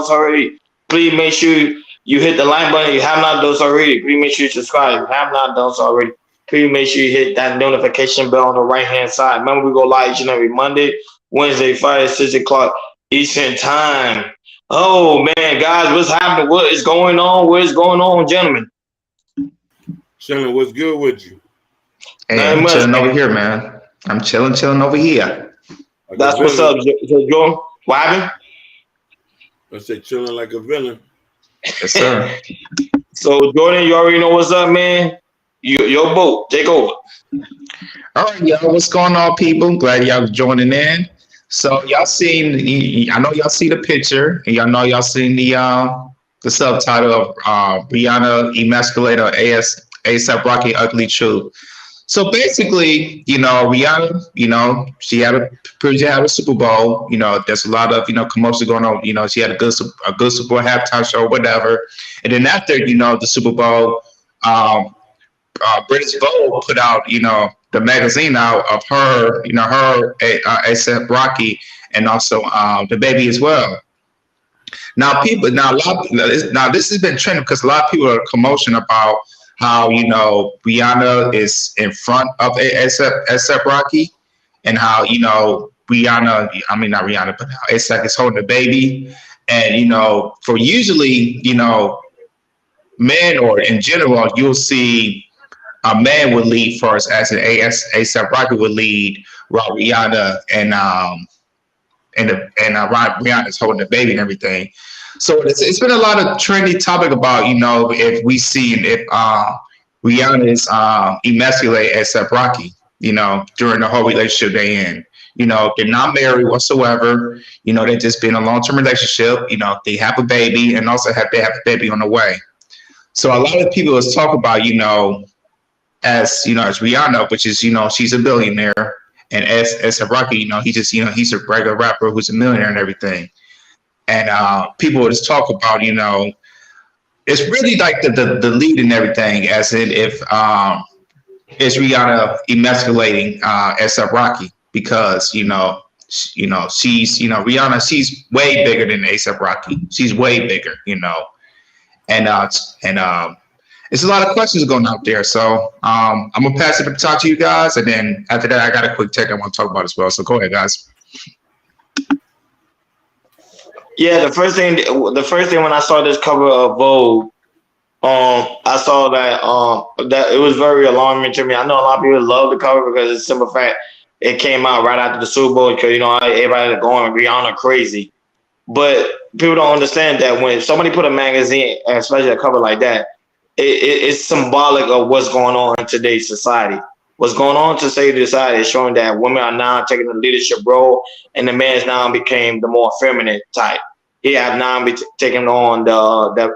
already, please make sure you hit the like button. If you have not done so already, please make sure you subscribe. If you have not done so already, please make sure you hit that notification bell on the right hand side. Remember, we go live each and every Monday, Wednesday, Friday, 6 o'clock Eastern time. Oh man, guys, what's happening? What is going on? What is going on, gentlemen? Shannon, what's good with you? Hey, Nothing I'm much, chilling over man. here, man. I'm chilling over here. Like a That's what's villain. up, Joe. What happened? I said chilling like a villain. Yes, sir. So Jordan, you already know what's up, man. Your boat, take over. All right, y'all. What's going on, people? Glad y'all joining in. So y'all seen? I know y'all see the picture, and y'all know y'all seen the subtitle of Rihanna Emasculated or ASAP Rocky Ugly Truth. So basically, Rihanna, she had a Super Bowl. There's a lot of commotion going on. She had a good Super Bowl halftime show, whatever. And then after the Super Bowl, um, British Vogue put out the magazine out of her, her ASAP Rocky, and also the baby as well. Now this has been trending because a lot of people are commotion about how Rihanna is in front of ASAP Rocky, and how Rihanna, I mean not Rihanna, but how ASAP is holding the baby, and for usually men or in general you'll see a man would lead first, as an ASAP Rocky would lead, while Rihanna and Rihanna's holding the baby and everything. So it's been a lot of trendy topic about if we see if Rihanna is emasculate ASAP Rocky during the whole relationship they in. They're not married whatsoever. They just been in a long term relationship. They have a baby and also they have a baby on the way. So a lot of people is talk about as Rihanna, which is she's a billionaire, and as a Rocky, he just he's a regular rapper who's a millionaire and everything. And people would just talk about it's really like the lead and everything, as in if is Rihanna emasculating ASAP Rocky, because she's Rihanna, she's way bigger than ASAP Rocky. She's way bigger, and it's a lot of questions going out there. So I'm gonna pass it to talk to you guys, and then after that, I got a quick take I want to talk about as well. So go ahead, guys. Yeah, the first thing when I saw this cover of Vogue, I saw that it was very alarming to me. I know a lot of people love the cover because it's simple fact it came out right after the Super Bowl because everybody going Rihanna crazy. But people don't understand that when somebody put a magazine, especially a cover like that, it's symbolic of what's going on in today's society. What's going on in today's society is showing that women are now taking the leadership role, and the man's now became the more feminine type. He have now taken on the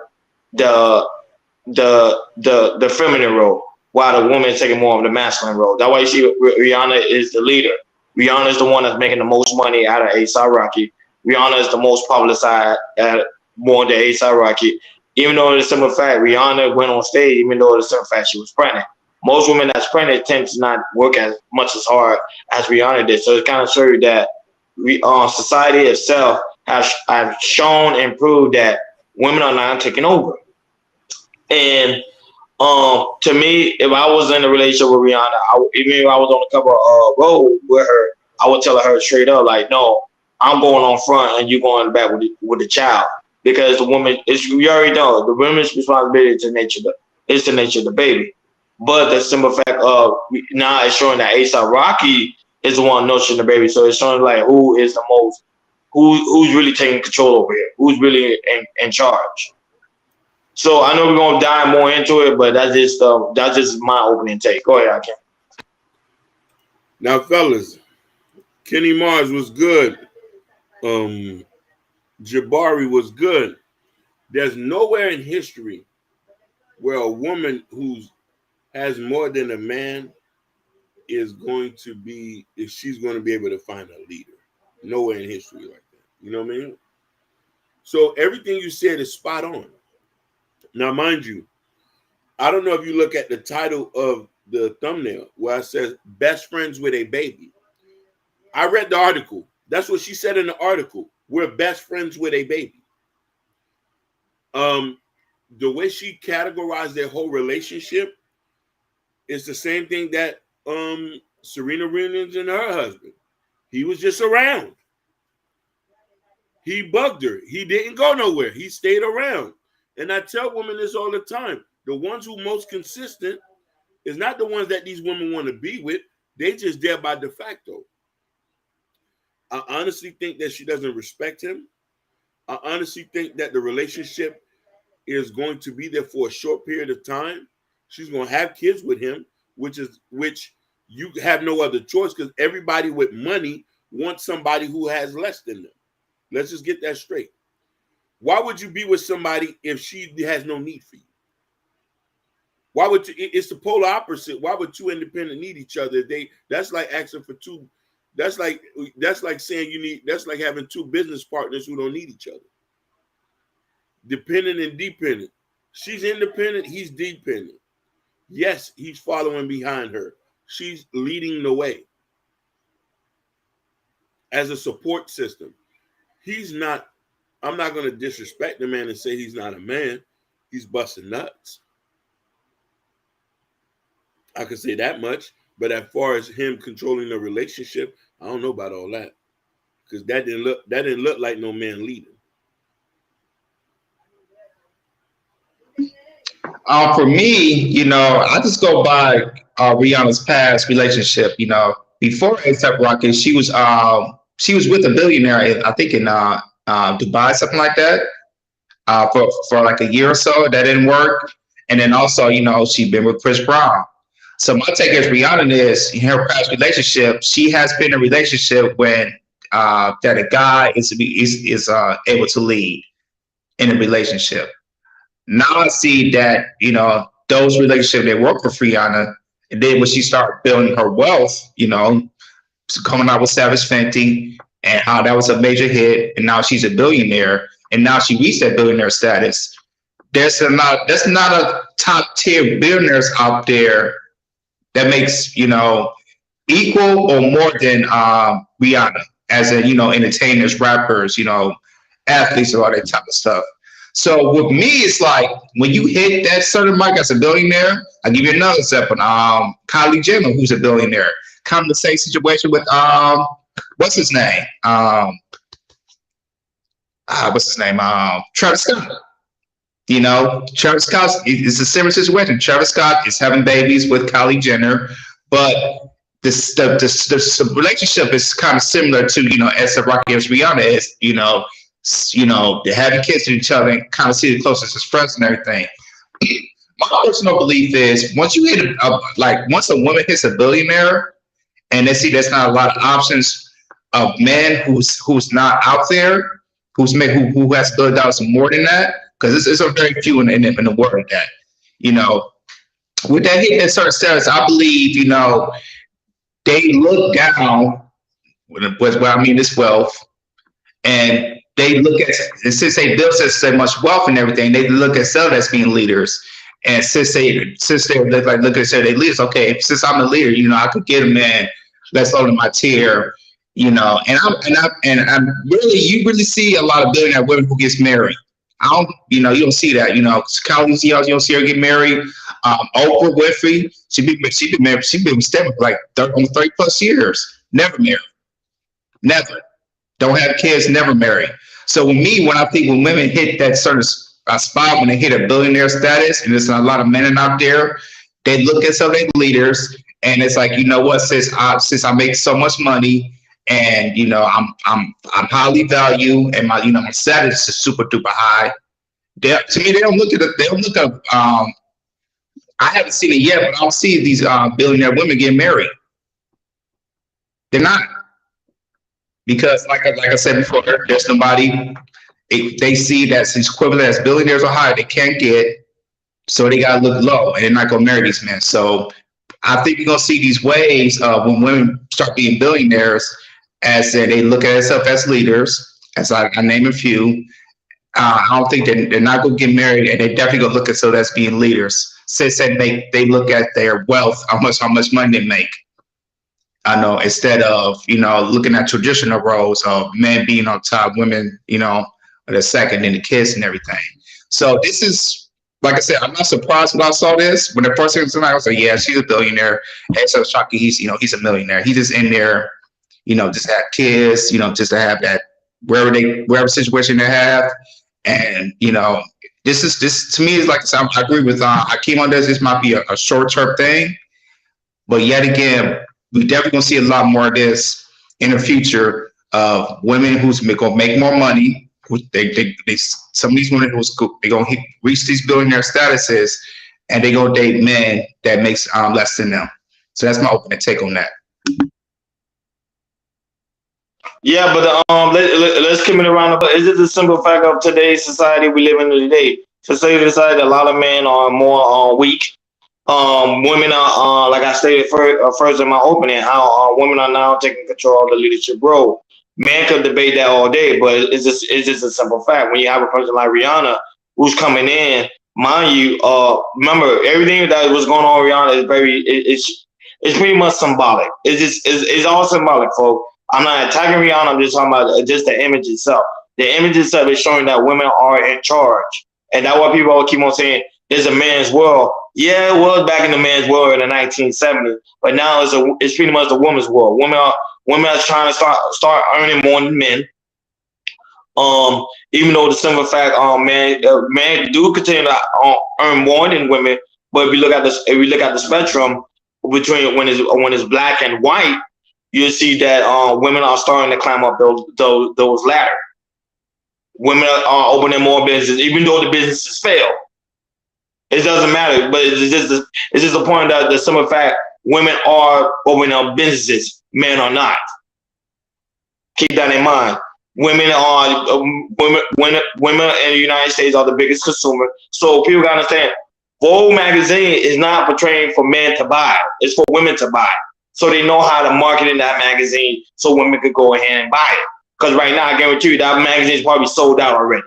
the feminine role, while the woman is taking more of the masculine role. That's why you see Rihanna is the leader. Rihanna is the one that's making the most money out of A$AP Rocky. Rihanna is the most publicized at more than A$AP Rocky. Even though it's a simple fact, Rihanna went on stage, even though it's a simple fact she was pregnant. Most women that's pregnant tend to not work as much as hard as Rihanna did. So it kind of shows you that society itself have shown and proved that women are now taking over. And to me, if I was in a relationship with Rihanna, even if I was on the cover of Road with her, I would tell her straight up, like, no, I'm going on front and you going back with the child, because the woman is, you already know the woman's responsibility is the nature of the baby. But the simple fact of now it's showing that A$AP Rocky is the one nurturing the baby, so it's showing like who is the most who's really taking control over here, who's really in charge. So I know we're gonna dive more into it, but that's just my opening take. Go ahead, I can. Now, fellas, Kenny Mars was good. Um, Jabari was good. There's nowhere in history where a woman who has more than a man is going to be, if she's going to be able to find a leader. Nowhere in history like that. You know what I mean? So everything you said is spot on. Now, mind you, I don't know if you look at the title of the thumbnail where it says best friends with a baby. I read the article. That's what she said in the article. We're best friends with a baby. The way she categorized their whole relationship is the same thing that Serena Williams and her husband. He was just around. He bugged her. He didn't go nowhere. He stayed around. And I tell women this all the time. The ones who most consistent is not the ones that these women want to be with. They just there by de facto. I honestly think that she doesn't respect him. I honestly think that the relationship is going to be there for a short period of time. She's going to have kids with him, which you have no other choice because everybody with money wants somebody who has less than them. Let's just get that straight. Why would you be with somebody if she has no need for you? Why would you? It's the polar opposite. Why would two independent need each other? That's like asking for two. That's like saying you need. That's like having two business partners who don't need each other. Dependent and dependent. She's independent. He's dependent. Yes, he's following behind her. She's leading the way as a support system. He's not. I'm not going to disrespect the man and say he's not a man. He's busting nuts. I can say that much. But as far as him controlling the relationship, I don't know about all that because that didn't look like no man leading. For me, I just go by Rihanna's past relationship. Before A$AP Rocky, she was with a billionaire, I think in Dubai, something like that, for like a year or so. That didn't work, and then also, she'd been with Chris Brown. So my take as Rihanna is, in her past relationship, she has been in a relationship when that a guy is able to lead in a relationship. Now I see that, those relationships that work for Rihanna, and then when she started building her wealth, coming out with Savage Fenty and how that was a major hit, and now she's a billionaire, and now she reached that billionaire status. There's not a top tier billionaires out there that makes, equal or more than Rihanna as in, entertainers, rappers, athletes, and all that type of stuff. So with me, it's like when you hit that certain mark as a billionaire, I'll give you another example. Kylie Jenner, who's a billionaire, kind of the same situation with what's his name? Travis Scott. Travis Scott is a similar situation. Travis Scott is having babies with Kylie Jenner, but the relationship is kind of similar to A$AP Rocky and Rihanna is. They're having kids with each other and kind of see the closest as friends and everything. My personal belief is once you hit once a woman hits a billionaire and they see there's not a lot of options of men who's not out there, who has $1 billion and more than that, because it's a very few in the world that, with that hitting that certain status, I believe, they look down with what I mean is wealth, and they look at, since they built so much wealth and everything, they look at themselves as being leaders. And since they look at themselves as leaders, okay, since I'm the leader, I could get a man that's low to my tier, and I'm really, you really see a lot of billionaire women who gets married. You don't see that, Kylie, you don't see her get married. Oprah Winfrey, she been married, she been stable like 30 plus years, never married, never. Don't have kids, never marry. So with me, when I think when women hit that certain spot, when they hit a billionaire status, and there's a lot of men out there, they look at some of their leaders, and it's like, what, since I make so much money, and I'm highly valued, and my status is super duper high. To me, they don't look at I haven't seen it yet, but I don't see these billionaire women getting married. They're not. Because, like I said before, there's nobody, they see that's equivalent as billionaires or higher, they can't get, so they got to look low, and they're not going to marry these men. So I think you're going to see these ways when women start being billionaires, as they look at themselves as leaders, as I name a few. I don't think they're not going to get married, and they definitely going to look at themselves as being leaders. Since they look at their wealth, how much money they make. I know, instead of, looking at traditional roles of men being on top, women, the second, and the kids and everything. So this is, like I said, I'm not surprised when I saw this. When the first thing tonight, I was like, yeah, she's a billionaire. And so Shockey, he's a millionaire. He's just in there, just to have kids, just to have that wherever situation they have. And this to me is like, I agree with Akeem on this. This might be a short term thing, but yet again, we definitely gonna see a lot more of this in the future of women who's gonna make more money. They some of these women who's they gonna reach these billionaire statuses, and they gonna date men that makes less than them. So that's my opening take on that. Yeah, but let's keep it around. But is it the simple fact of today's society we live in today? Society, a lot of men are more weak. Women are, like I stated first in my opening, how women are now taking control of the leadership role. Men could debate that all day, but it's just a simple fact. When you have a person like Rihanna who's coming in, mind you, remember everything that was going on. Rihanna is it's pretty much symbolic. It's all symbolic, folks. I'm not attacking Rihanna. I'm just talking about just the image itself. The image itself is showing that women are in charge, and that's why people keep on saying there's a man's world. Yeah, it was back in the man's world in the 1970s, but now it's pretty much the woman's world. Women are trying to start earning more than men. Even though the simple fact, men do continue to earn more than women, but if we look at the spectrum between when it's black and white, you see that women are starting to climb up those ladders. Women are opening more businesses, even though the businesses fail. It doesn't matter, but it's just the point that the simple fact women are opening up businesses, men are not. Keep that in mind. Women in the United States are the biggest consumer. So people gotta understand, Vogue magazine is not portraying for men to buy. It's for women to buy. So they know how to market in that magazine so women could go ahead and buy it. Because right now, I guarantee you that magazine is probably sold out already.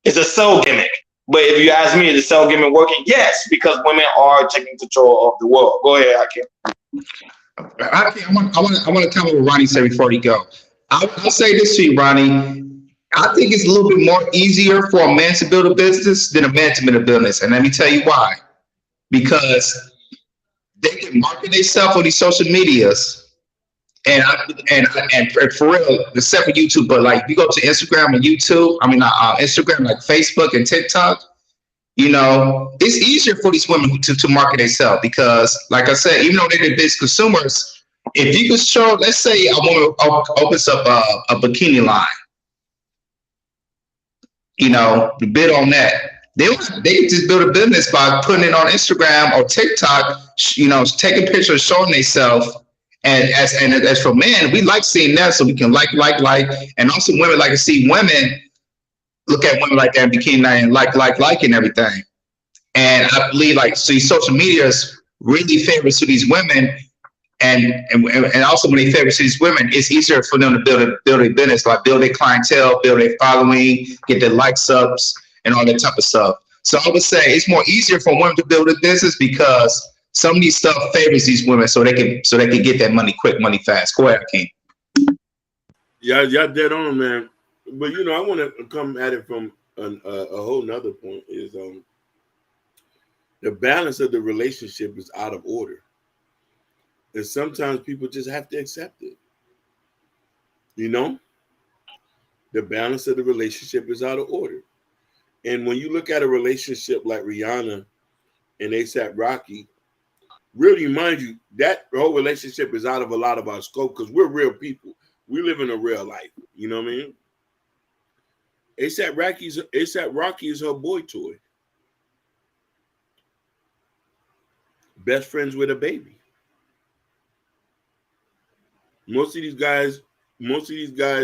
It's a sell gimmick. But if you ask me, is the sell gimmick working? Yes, because women are taking control of the world. Go ahead, Hakim. I want to comment what Ronnie said before he go. I'll say this to you, Ronnie. I think it's a little bit more easier for a man to build a business than a man to build a business, and let me tell you why. Because they can market themselves on these social medias, and for real, except for YouTube, but like you go to Instagram and YouTube, Instagram, like Facebook and TikTok, it's easier for these women to market themselves because, like I said, even though they're the biggest consumers, if you could show, let's say a woman opens up a bikini line, to bid on that. They can just build a business by putting it on Instagram or TikTok, taking pictures, showing themselves. And as for men, we like seeing that, so we can like, and also women like to see women look at women like that in bikini and like, and everything. And I believe social media is really favors to these women, and also when they favor to these women, it's easier for them to build a business, like build a clientele, build a following, get their likes ups, and all that type of stuff. So I would say it's more easier for women to build a business because some of these stuff favors these women, so they can get that money quick, money fast. Go ahead, King. Yeah, y'all dead on, man. But I want to come at it from a whole nother point. Is the balance of the relationship is out of order, and sometimes people just have to accept it. The balance of the relationship is out of order, and when you look at a relationship like Rihanna and ASAP Rocky, really, mind you, that whole relationship is out of a lot of our scope because we're real people. We live in a real life. You know what I mean? ASAP Rocky is her boy toy. Best friends with a baby. Most of these guys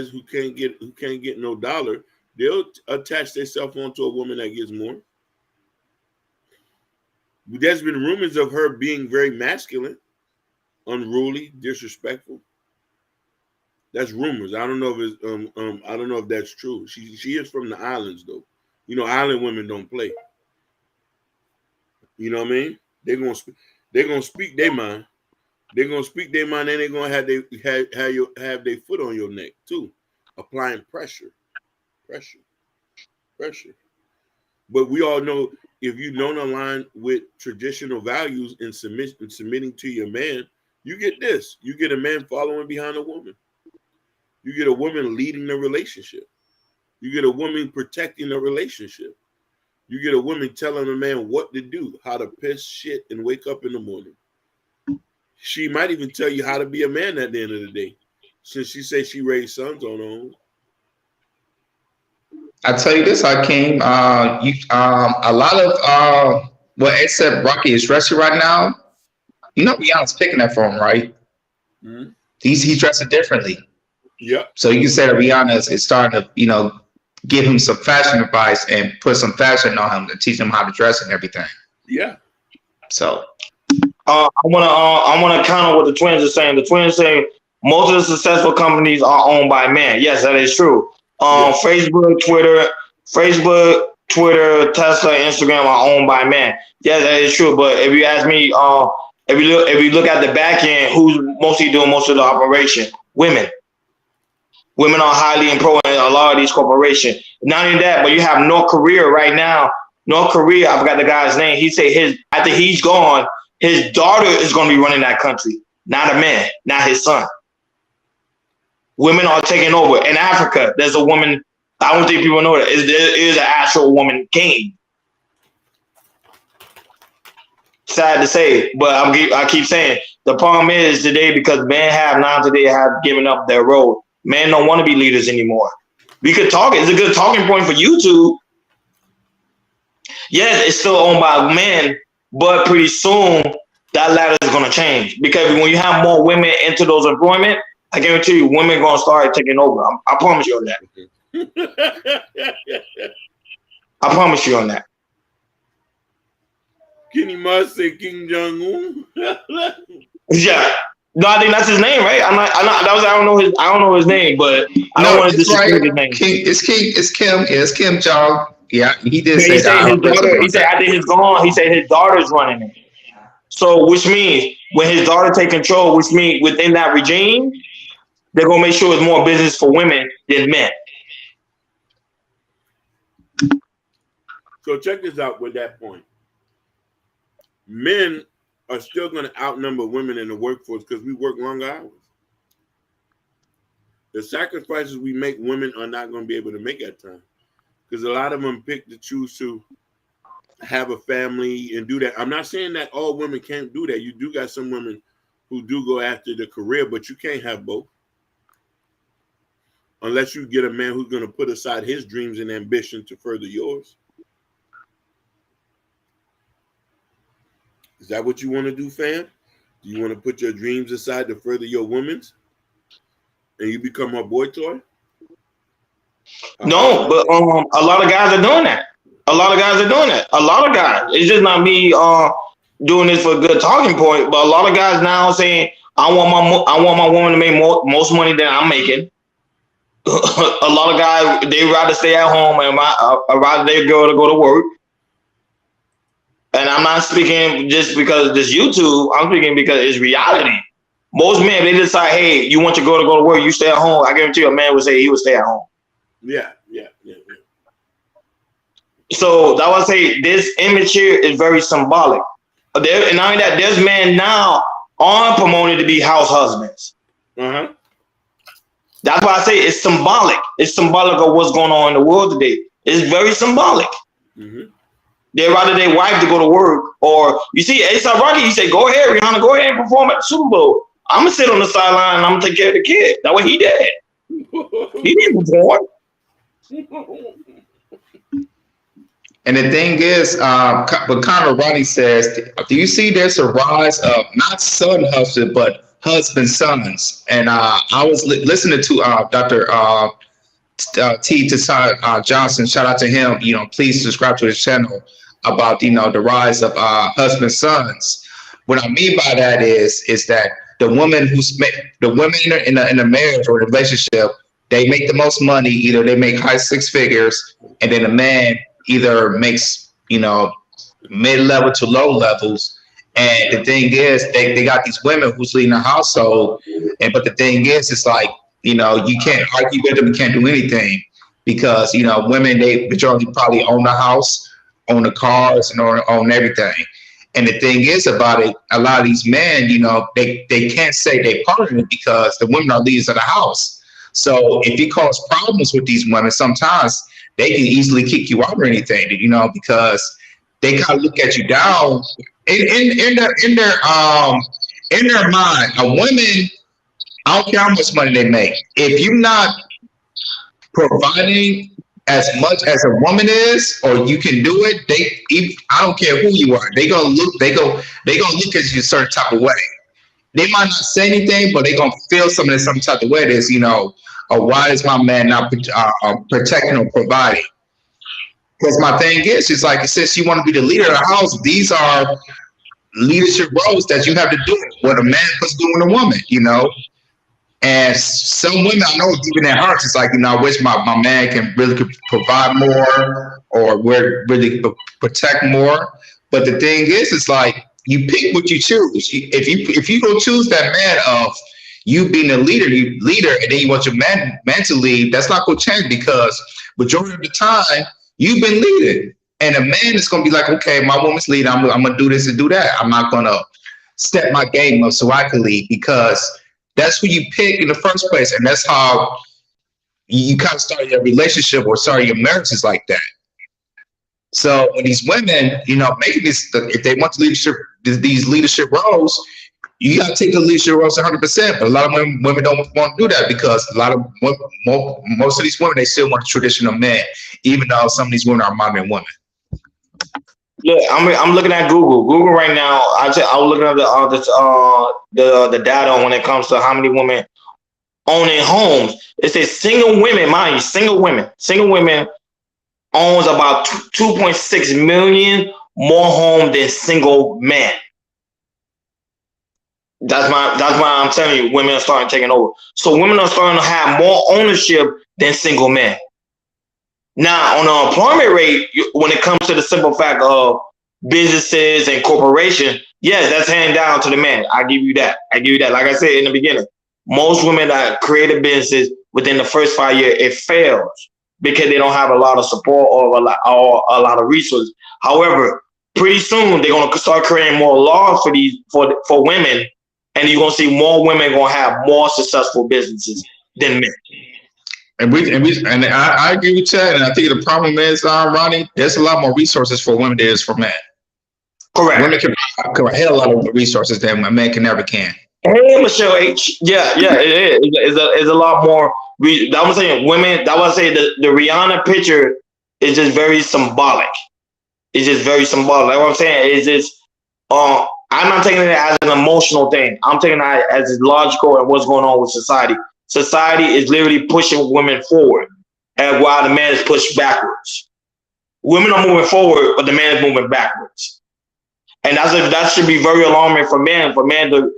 who can't get no dollar, they'll attach themselves onto a woman that gets more. There's been rumors of her being very masculine, unruly, disrespectful. That's rumors. I don't know if it's I don't know if that's true. She is from the islands though. Island women don't play. You know what I mean? They're gonna speak their mind. They're gonna speak their mind, and they're gonna have their foot on your neck too, applying pressure. But we all know if you don't align with traditional values and submitting to your man, you get this. You get a man following behind a woman. You get a woman leading the relationship. You get a woman protecting the relationship. You get a woman telling a man what to do, how to piss, shit, and wake up in the morning. She might even tell you how to be a man at the end of the day, since she says she raised sons on her own. I tell you this, Hakeem. A lot of well, except Rocky is dressing right now. You know, Rihanna's picking that for him, right? Mm-hmm. He's dressing differently. Yeah. So you can say that Rihanna is starting to, give him some fashion advice and put some fashion on him to teach him how to dress and everything. Yeah. So I wanna counter what the twins are saying. The twins say most of the successful companies are owned by men. Yes, that is true. Yeah. Facebook, Twitter, Tesla, Instagram are owned by men. Yes, that is true. But if you ask me, if you look at the back end, who's mostly doing most of the operation? Women. Women are highly employed in a lot of these corporations. Not only that, but you have North Korea right now. North Korea, I forgot the guy's name. He said after he's gone, his daughter is going to be running that country, not a man, not his son. Women are taking over. In Africa, there's a woman. I don't think people know that. There is an actual woman king. Sad to say, but I keep saying the problem is today because men have given up their role. Men don't want to be leaders anymore. We could talk. It's a good talking point for YouTube. Yes, it's still owned by men, but pretty soon that ladder is going to change because when you have more women into those employment, I guarantee you, women are going to start taking over. I promise you on that. I promise you on that. Kenny Mars say King Jong-un. Yeah. No, I think that's his name, right? I don't know his name, but I don't want to disrespect his name. It's Kim. Yeah, it's Kim Jong. Yeah, he did He say that. his daughter. He said after he's gone, he said his daughter's running it. So, which means when his daughter take control, which means within that regime, they're gonna make sure it's more business for women than men. So check this out with that point. Men are still going to outnumber women in the workforce because we work longer hours. The sacrifices we make, women are not going to be able to make at time because a lot of them pick to choose to have a family and do that. I'm not saying that all women can't do that. You do got some women who do go after the career, but you can't have both. Unless you get a man who's going to put aside his dreams and ambition to further yours. Is that what you want to do, fam? Do you want to put your dreams aside to further your woman's? And you become her boy toy? No, but a lot of guys are doing that. A lot of guys. It's just not me doing this for a good talking point, but a lot of guys now saying, I want my woman to make most money than I'm making. A lot of guys, they rather stay at home and rather their girl to go to work. And I'm not speaking just because this YouTube. I'm speaking because it's reality. Most men, they decide, hey, you want your girl to go to work, you stay at home. I guarantee you a man would say he would stay at home. Yeah. So that would say this image here is very symbolic. And not only that, there's men now on promoted to be house husbands. Uh-huh. That's why I say it's symbolic. It's symbolic of what's going on in the world today. It's very symbolic. Mm-hmm. They'd rather their wife to go to work, or you see, A$AP Rocky, he said, "Go ahead, Rihanna, go ahead and perform at the Super Bowl. I'm gonna sit on the sideline and I'm gonna take care of the kid." That's what he did. He didn't perform. And the thing is, what Conor Ronnie says, do you see there's a rise of not son husband, but husband sons? And I was listening to Dr. T. Johnson. Shout out to him. Please subscribe to his channel about the rise of husband sons. What I mean by that is that the women in a marriage or a relationship, they make the most money. Either they make high six figures, and then the man either makes mid-level to low levels. And the thing is, they got these women who's leading the household, but the thing is, it's like you can't argue with them, you can't do anything because women, they majority probably own the house, own the cars and own everything. And the thing is about it, a lot of these men, they can't say they part of it because the women are leaders of the house. So if you cause problems with these women, sometimes they can easily kick you out or anything, because they kind of look at you down in their mind. A woman, I don't care how much money they make, if you're not providing as much as a woman is, or you can do it, I don't care who you are, they gonna look at you a certain type of way. They might not say anything, but they gonna feel something in some type of way. That's why is my man not protecting or providing? Because my thing is, it's like, since you want to be the leader of the house, these are leadership roles that you have to do. What a man puts doing a woman. And some women, I know deep in their hearts, it's like, I wish my man can really could provide more or really protect more. But the thing is, it's like, you pick what you choose. If you don't choose that man of you being a leader, and then you want your man to lead, that's not going to change, because majority of the time you've been leading. And a man is going to be like, okay, my woman's leading, I'm going to do this and do that. I'm not going to step my game up so I can lead, because that's who you pick in the first place. And that's how you kind of start your relationship or start your marriages like that. So when these women, making this, if they want these leadership roles, you got to take the leadership roles 100%. But a lot of women don't want to do that, because a lot of most of these women, they still want traditional men, even though some of these women are modern women. Yeah, I'm looking at Google right now. I was looking at the data when it comes to how many women owning homes. It says single women, mind you, single women owns about 2.6 million more homes than single men. That's why I'm telling you, women are starting taking over. So women are starting to have more ownership than single men. Now, on the employment rate, when it comes to the simple fact of businesses and corporations, yes, that's handed down to the man. I give you that. Like I said in the beginning, most women that create businesses within the first 5 years, it fails because they don't have a lot of support or a lot of resources. However, pretty soon they're gonna start creating more laws for women, and you're gonna see more women gonna have more successful businesses than men. And I agree with that. And I think the problem is, Ronnie, there's a lot more resources for women than there is for men. Correct. Women can have a lot of resources that a man can never can. Hey, Michelle H. Yeah, it is. It's a lot more. That was saying women. That was saying the Rihanna picture is just very symbolic. It's just very symbolic. Like what I'm saying is just. I'm not taking it as an emotional thing. I'm taking it as logical and what's going on with society. Society is literally pushing women forward, and while the man is pushed backwards. Women are moving forward, but the man is moving backwards, and that should be very alarming for men. For men to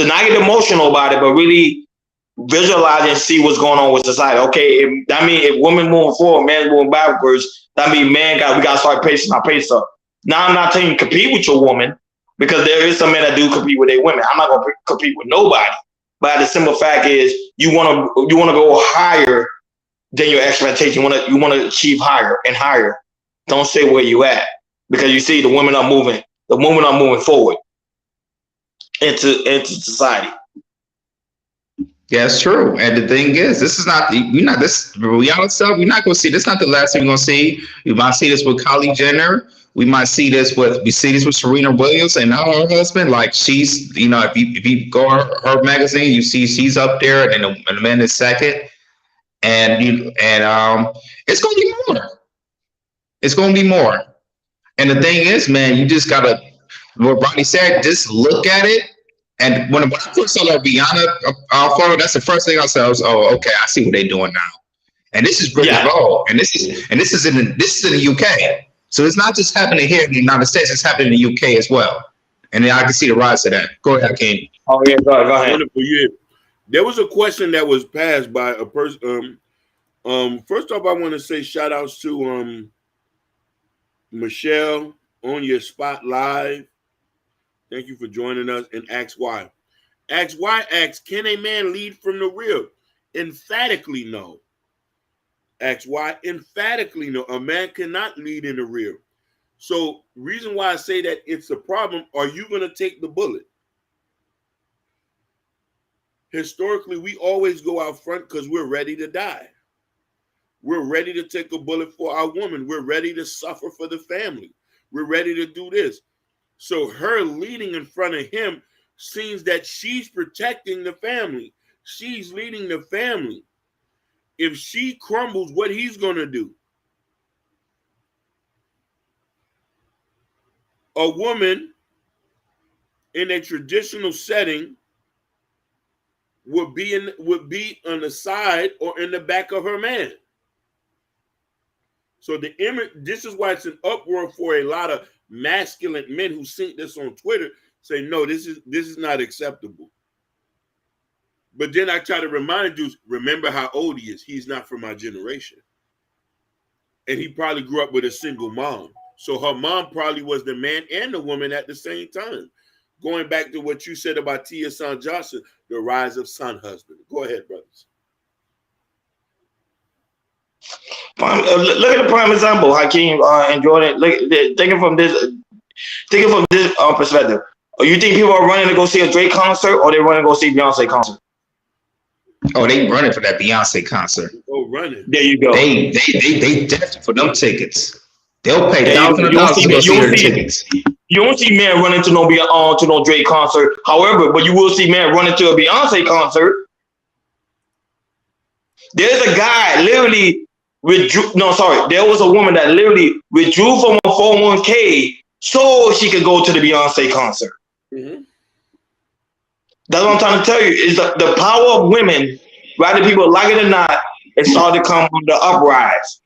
not get emotional about it, but really visualize and see what's going on with society. Okay, that means if women moving forward, men moving backwards, that means we gotta start pacing our pace up. Now I'm not saying compete with your woman, because there is some men that do compete with their women. I'm not gonna compete with nobody. But the simple fact is, you wanna go higher than your expectation. You wanna achieve higher and higher. Don't stay where you at, because you see the women are moving. The women are moving forward into society. Yeah, it's true. And the thing is, this is not this reality stuff. We're not gonna see. This is not the last thing we're gonna see. We might see this with Kylie Jenner. We see this with Serena Williams and her husband. Like, she's, if you go her magazine, you see she's up there, and the man is second. And it's gonna be more. It's gonna be more. And the thing is, man, you just gotta, what Ronnie said, just look at it. And when I first saw that Rihanna photo, that's the first thing I said. Oh, okay, I see what they're doing now. And this is British Vogue, and this is in the UK. So it's not just happening here in the United States; it's happening in the UK as well. And then I can see the rise of that. Go ahead, King. Oh yeah, go ahead. Wonderful. Yeah. There was a question that was passed by a person. First off, I want to say shout outs to Michelle on your spot live. Thank you for joining us. And Ask Why. Ask Why asks, can a man lead from the rear? Emphatically no. Ask Why? Emphatically no. A man cannot lead in the rear. So reason why I say that it's a problem, are you going to take the bullet? Historically, we always go out front because we're ready to die. We're ready to take a bullet for our woman. We're ready to suffer for the family. We're ready to do this. So her leading in front of him seems that she's protecting the family. She's leading the family. If she crumbles, what he's going to do? A woman in a traditional setting would be on the side or in the back of her man. So the image, this is why it's an uproar for a lot of masculine men who see this on Twitter, say, no, this is not acceptable. But then I try to remind dudes, remember how old he is. He's not from our generation. And he probably grew up with a single mom. So her mom probably was the man and the woman at the same time. Going back to what you said about Tia Son Johnson, the rise of son husband. Go ahead, brothers. Look at the prime example, Hakeem and Jordan. Thinking from this perspective. You think people are running to go see a Drake concert, or they running to go see Beyonce concert? Oh, they running for that Beyonce concert. Oh, running. There you go. They desperate for them tickets. They'll pay There thousands of dollars to go see their tickets. You don't see men running to no Drake concert. However, but you will see men running to a Beyonce concert. There's a guy literally withdrew. No, sorry. There was a woman that literally withdrew from a 401k so she could go to the Beyonce concert. Mm-hmm. That's what I'm trying to tell you. Is the power of women, whether people like it or not, it started to come on the uprise.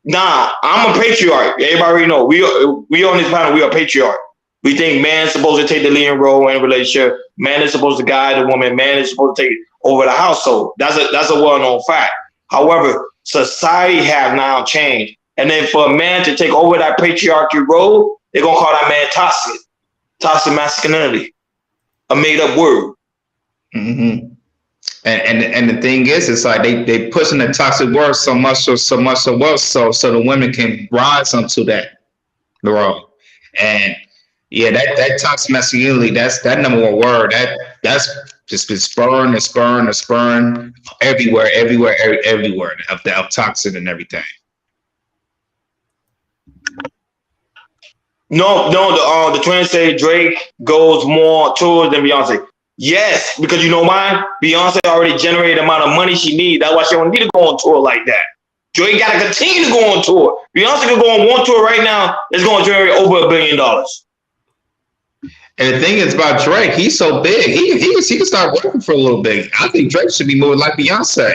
Nah, I'm a patriarch. Everybody already know. We on this planet, we are patriarch. We think man's supposed to take the leading role in a relationship. Man is supposed to guide the woman. Man is supposed to take over the household. That's a well-known fact. However, society have now changed. And then for a man to take over that patriarchy role, they're going to call that man toxic. Toxic masculinity. A made-up word. Mm-hmm. And the thing is, it's like they pushing the toxic word so much so the women can rise onto that role. And yeah, that toxic masculinity, that's that number one word. That's just been spurring everywhere of toxic and everything. No, the twins say Drake goes more tours than Beyonce. Yes, because you know why? Beyonce already generated the amount of money she needs. That's why she don't need to go on tour like that. Drake got to continue to go on tour. Beyonce can go on one tour right now. It's going to generate over $1 billion. And the thing is about Drake, he's so big. He can start working for a little bit. I think Drake should be moving like Beyonce.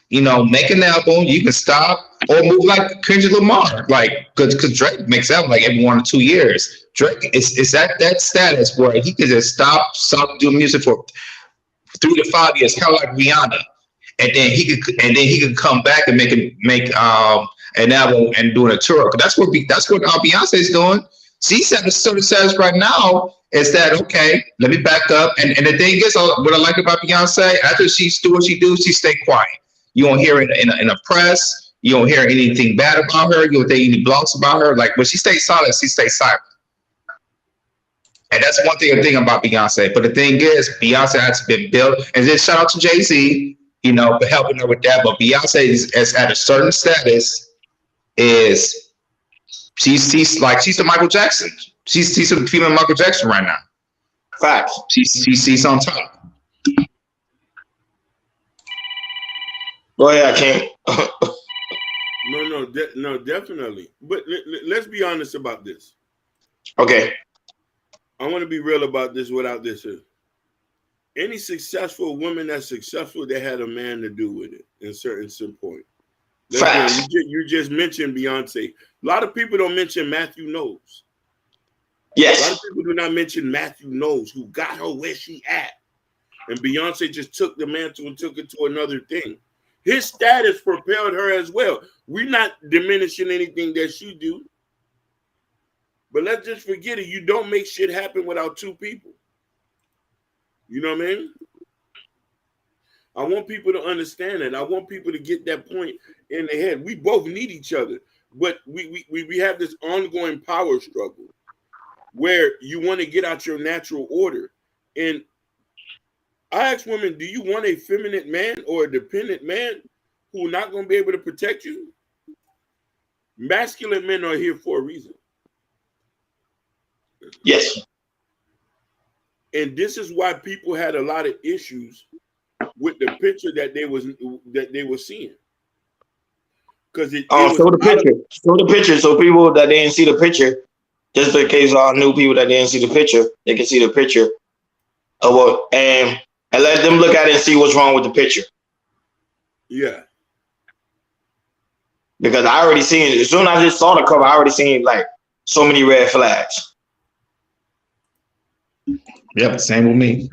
You know, make an album, you can stop, or move like Kendrick Lamar, like because Drake makes album like every 1 or 2 years. Drake is at that status where he can just stop doing music for 3 to 5 years, kind of like Rihanna, and then he could come back and make an album and doing a tour. That's what Beyonce's doing. She's at a certain status right now. Is that okay? Let me back up. And the thing is, what I like about Beyonce, after she's do what she do, she stay quiet. You don't hear it in a press. You don't hear anything bad about her. You don't hear any blogs about her. Like when she stays silent, she stays silent. And that's one thing about Beyonce. But the thing is, Beyonce has been built. And then shout out to Jay-Z, you know, for helping her with that. But Beyonce is at a certain status. She's the Michael Jackson. She's the female Michael Jackson right now. Facts. She's on top. Go ahead, I can't. No, definitely. But let's be honest about this. Okay. I want to be real about this without this. Any successful woman that's successful, they had a man to do with it in certain point. Facts. You just mentioned Beyonce. A lot of people don't mention Matthew Knowles. Yes. A lot of people do not mention Matthew Knowles, who got her where she at. And Beyonce just took the mantle and took it to another thing. His status propelled her as well. We're not diminishing anything that she do. But let's just forget it. You don't make shit happen without two people. You know what I mean? I want people to understand that. I want people to get that point in their head. We both need each other. But we have this ongoing power struggle where you want to get out your natural order. And I ask women, do you want a feminine man or a dependent man who's not going to be able to protect you? Masculine men are here for a reason. Yes. And this is why people had a lot of issues with the picture that they were seeing. Because it was show the picture. Show the picture so people that didn't see the picture, just in case all new people that didn't see the picture, they can see the picture of what and let them look at it and see what's wrong with the picture. Yeah. Because I already seen it. As soon as I just saw the cover, I already seen like so many red flags. Yep, same with me.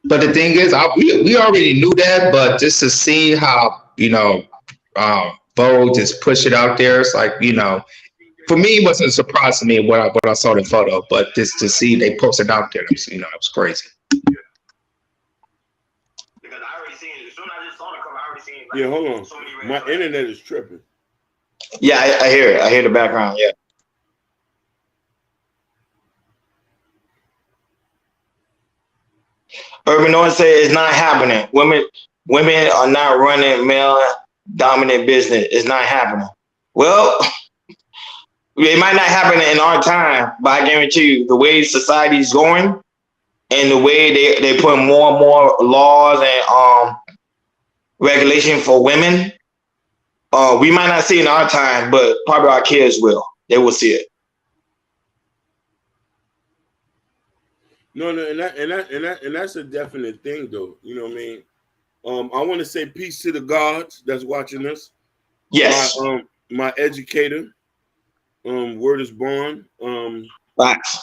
But the thing is, we already knew that, but just to see how, Vogue just push it out there, it's like, for me, it wasn't a surprise to me when I saw the photo, but just to see they posted out there, it was crazy. Because I already seen it. As soon as I just saw the cover, I already seen like, hold on. So my internet is tripping. Yeah, I hear it. I hear the background, yeah. Urban North said it's not happening. Women are not running male dominant business. It's not happening. Well, it might not happen in our time, but I guarantee you, the way society is going and the way they put more and more laws and regulation for women, we might not see it in our time, but probably our kids will. They will see it. No, and that's a definite thing, though. You know what I mean? I want to say peace to the gods that's watching us. Yes. My educator, word is born. Facts.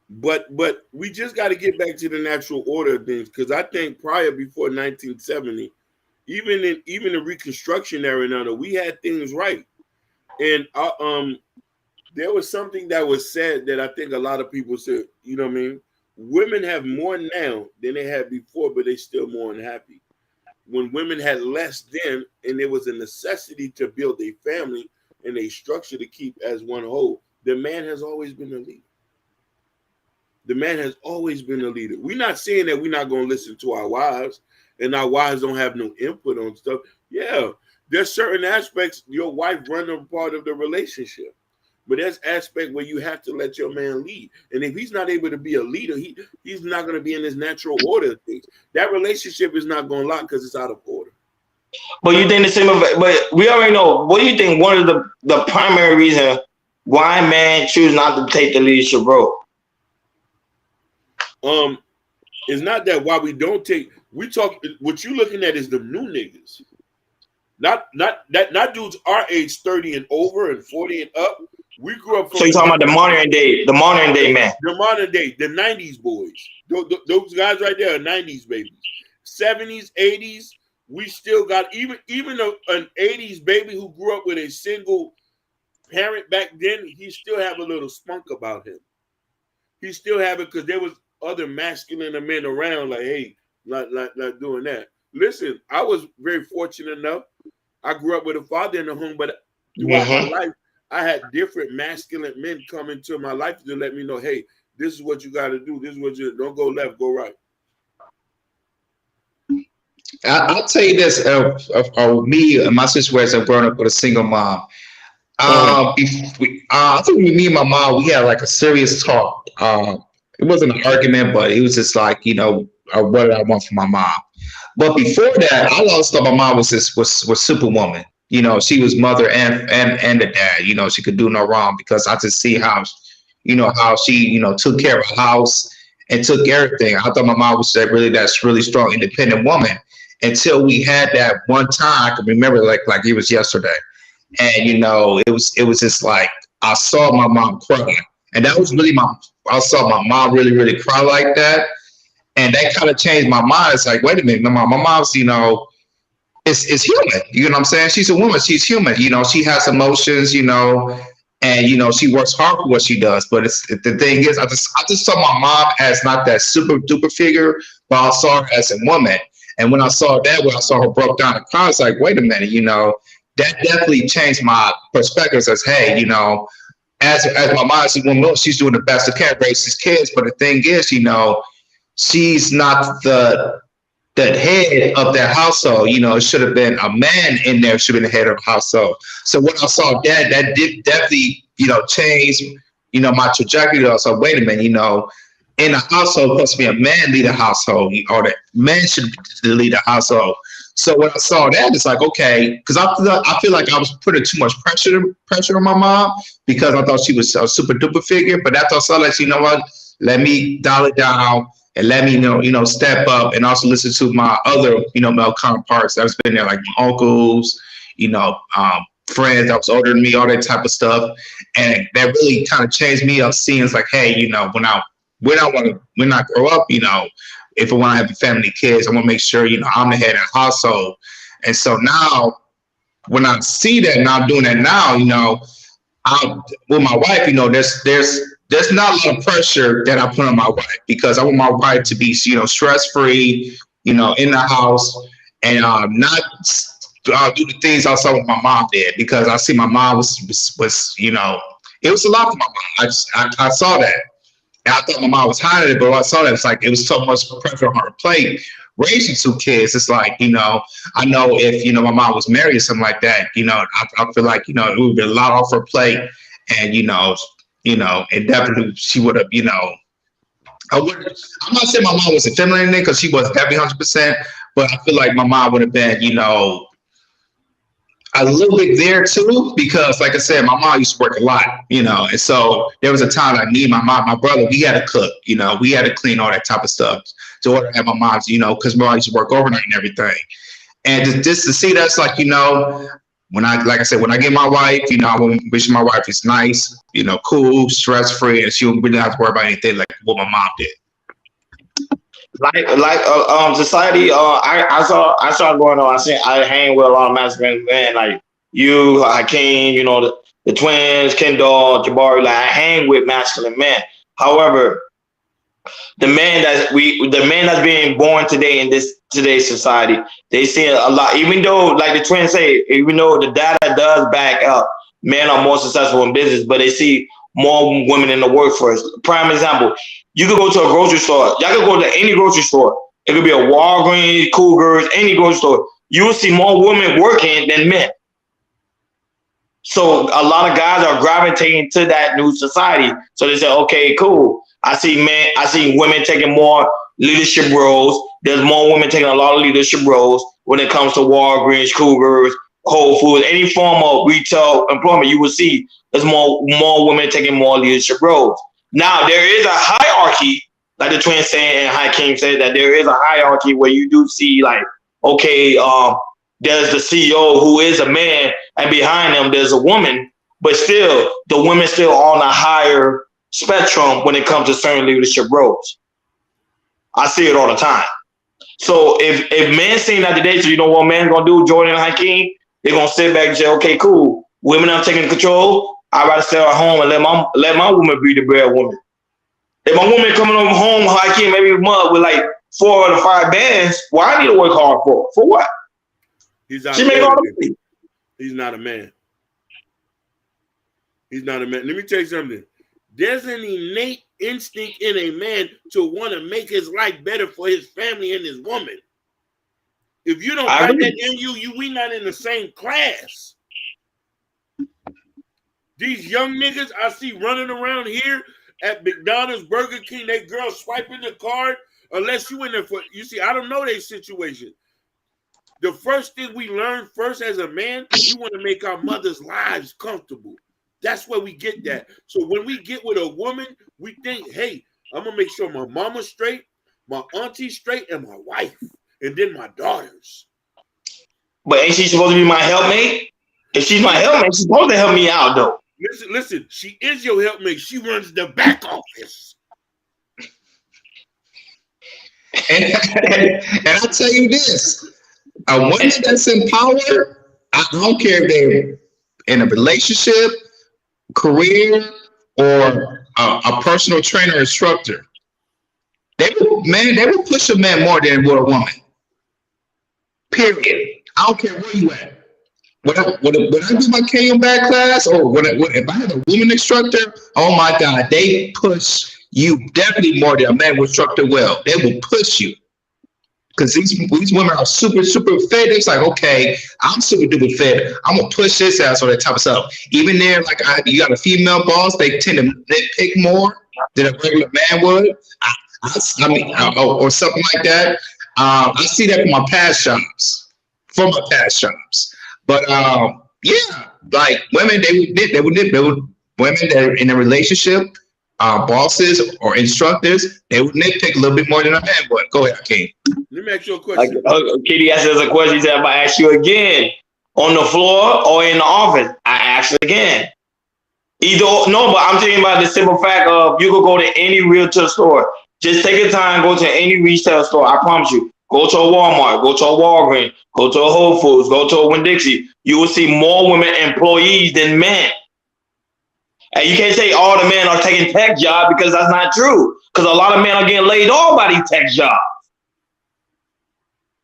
But we just got to get back to the natural order of things, because I think before 1970, even the Reconstruction era, now we had things right, and there was something that was said that I think a lot of people said, you know what I mean? Women have more now than they had before, but they still more unhappy. When women had less then, and there was a necessity to build a family and a structure to keep as one whole, the man has always been the leader. The man has always been the leader. We're not saying that we're not going to listen to our wives and our wives don't have no input on stuff. Yeah, there's certain aspects your wife run a part of the relationship. But there's aspect where you have to let your man lead. And if he's not able to be a leader, he's not going to be in his natural order of things. That relationship is not going to lock because it's out of order. But you think the same of it, but we already know. What do you think one of the primary reasons why men choose not to take the leadership role? It's not that why we don't take, we talk, what you looking at is the new niggas. Not dudes our age, 30 and over and 40 and up. We grew up. So you're talking about the modern day man. The modern day, the 90s boys. Those guys right there are 90s babies. 70s, 80s, we still got, even an 80s baby who grew up with a single parent back then, he still have a little spunk about him. He still have it because there was other masculine men around, like, hey, not doing that. Listen, I was very fortunate enough. I grew up with a father in the home, but throughout my life, I had different masculine men come into my life to let me know, hey, this is what you got to do. This is what you don't go left, go right. I'll tell you this: me and my situation, growing up with a single mom. I think me and my mom, we had like a serious talk. It wasn't an argument, but it was just like, what did I want from my mom? But before that, I always thought my mom was Superwoman. She was mother and the dad. She could do no wrong, because I just see how, how she, took care of her house and took everything. I thought my mom was that's really strong, independent woman, until we had that one time. I can remember like it was yesterday. And, it was just like, I saw my mom cry. And that was really I saw my mom really, really cry like that. And that kind of changed my mind. It's like, wait a minute, my mom's, is human. You know what I'm saying? She's a woman. She's human. She has emotions, and, she works hard for what she does. But the thing is, I just saw my mom as not that super duper figure, but I saw her as a woman. And when I saw that, when I saw her broke down the car, I was like, wait a minute, that definitely changed my perspective. As hey, as my mom, she's doing the best to can raise his kids. But the thing is, she's not the head of that household. It should have been a man in there, should have been the head of the household. So when I saw that did definitely, change, my trajectory. I was like, wait a minute, in a household, supposed to be a man lead a household, or that man should lead a household. So when I saw that, it's like, okay, because I feel like I was putting too much pressure on my mom because I thought she was a super duper figure. But after I saw that, you know what? Let me dial it down and let me step up and also listen to my other male counterparts that's been there, like my uncles, friends that was older than me, all that type of stuff, and that really kind of changed me up. Seeing it's like, hey, when I grow up, if I want to have a family, kids, I want to make sure, I'm the head of the household. And so now when I see that and I'm doing that now, I'm with my wife, there's not a lot of pressure that I put on my wife because I want my wife to be, stress-free, in the house and not do the things I saw what my mom did because I see my mom was it was a lot for my mom. I saw that. And I thought my mom was hiding it, but when I saw that, it's like it was so much pressure on her plate. Raising two kids, it's like, I know if, my mom was married or something like that, I feel like, it would be a lot off her plate. And, and definitely she would have, I'm not saying my mom was a feminine because she was definitely 100%, but I feel like my mom would have been, a little bit there too, because like I said, my mom used to work a lot, and so there was a time like me, my mom, my brother, we had to cook, we had to clean all that type of stuff to order at my mom's, because my mom used to work overnight and everything. And just to see that's like, when like I said, when I get my wife, I want to wish my wife is nice, cool, stress-free, and she wouldn't have to worry about anything like what my mom did. Society. I saw going on. I hang with a lot of masculine men like you, Hakeem. The twins, Kendall, Jabari. Like I hang with masculine men. However, the man that's being born today in today's society, they see a lot. Even though, like the twins say, even though the data does back up, men are more successful in business, but they see more women in the workforce. Prime example. You could go to a grocery store. Y'all could go to any grocery store. It could be a Walgreens, Cougars, any grocery store. You will see more women working than men. So a lot of guys are gravitating to that new society. So they say, okay, cool. I see women taking more leadership roles. There's more women taking a lot of leadership roles when it comes to Walgreens, Cougars, Whole Foods, any form of retail employment. You will see there's more women taking more leadership roles. Now, there is a hierarchy, like the twins saying and Hakeem said, that there is a hierarchy where you do see, like, okay, there's the CEO who is a man, and behind him there's a woman, but still, the women still on a higher spectrum when it comes to certain leadership roles. I see it all the time. So if men seeing that today, so you know what man's gonna do, Jordan and Hakeem, they're gonna sit back and say, okay, cool, women are taking control. I'd rather stay at home and let my woman be the bread woman. If my woman coming home, Hakeem, maybe a month with like 4 to 5 bands, well, I need to work hard for what? She make all the money. He's not a man. He's not a man. Let me tell you something. There's an innate instinct in a man to want to make his life better for his family and his woman. If you don't have that in you, we not in the same class. These young niggas I see running around here at McDonald's, Burger King, they girls swiping the card, unless you in there for, you see, I don't know their situation. The first thing we learn first as a man, we want to make our mother's lives comfortable. That's where we get that. So when we get with a woman, we think, hey, I'm going to make sure my mama's straight, my auntie's straight, and my wife, and then my daughters. But ain't she supposed to be my helpmate? If she's my helpmate, she's supposed to help me out, though. Listen, she is your helpmate. She runs the back office. And I'll tell you this, a woman that's in power, I don't care if they're in a relationship, career, or a personal trainer or instructor, they will push a man more than would a woman. Period. I don't care where you at. When I do my KO back class, or if I have a woman instructor, oh my God, they push you definitely more than a man instructor will. They will push you. Because these women are super fit. It's like, okay, I'm super duper fit. I'm gonna push this ass or that type of stuff. Even there, like you got a female boss, they tend to nitpick more than a regular man would. Or something like that. I see that from my past jobs, But yeah, like women, they would women that are in a relationship, bosses or instructors, they would nitpick a little bit more than a man would. Go ahead, King. Let me ask you a question. Kitty asked us a question. He said, if I ask you again, on the floor or in the office, I ask again. Either no, but I'm talking about the simple fact of you could go to any realtor store. Just take your time, go to any retail store. I promise you. Go to a Walmart, go to a Walgreens, go to a Whole Foods, go to a Winn-Dixie. You will see more women employees than men. And you can't say all the men are taking tech jobs because that's not true. Because a lot of men are getting laid off by these tech jobs.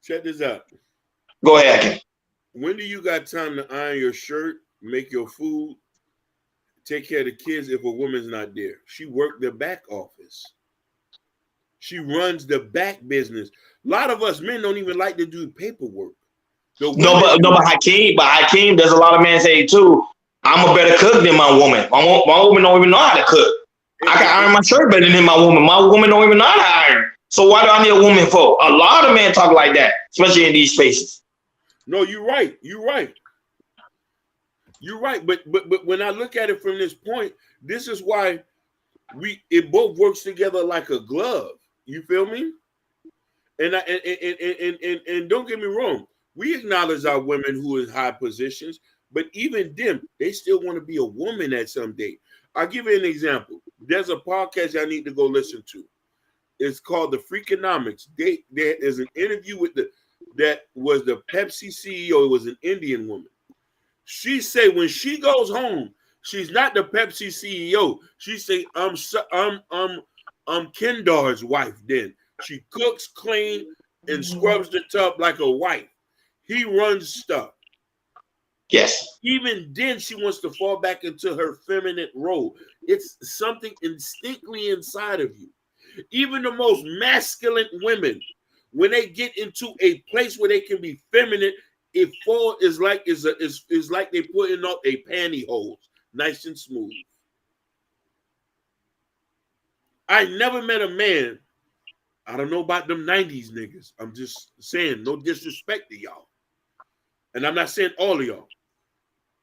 Check this out. Go ahead, Ken. When do you got time to iron your shirt, make your food, take care of the kids if a woman's not there? She worked the back office. She runs the back business. A lot of us men don't even like to do paperwork. But Hakeem, there's a lot of men say too, I'm a better cook than my woman. My woman don't even know how to cook. I can iron my shirt better than my woman. My woman don't even know how to iron. So why do I need a woman for? A lot of men talk like that, especially in these spaces. No, you're right. But when I look at it from this point, this is why it both works together like a glove. You feel me? And don't get me wrong, we acknowledge our women who are in high positions, but even them, they still want to be a woman at some day. I'll give you an example. There's a podcast I need to go listen to. It's called The Freakonomics. There is an interview with that was the Pepsi CEO. It was an Indian woman. She said when she goes home, she's not the Pepsi CEO. She say I'm Kendar's wife. Then she cooks, clean, and scrubs the tub like a wife. He runs stuff. Yes. Even then, she wants to fall back into her feminine role. It's something instinctively inside of you. Even the most masculine women, when they get into a place where they can be feminine, it is like they putting up a pantyhose, nice and smooth. I never met a man. I don't know about them 90s niggas. I'm just saying, no disrespect to y'all. And I'm not saying all of y'all.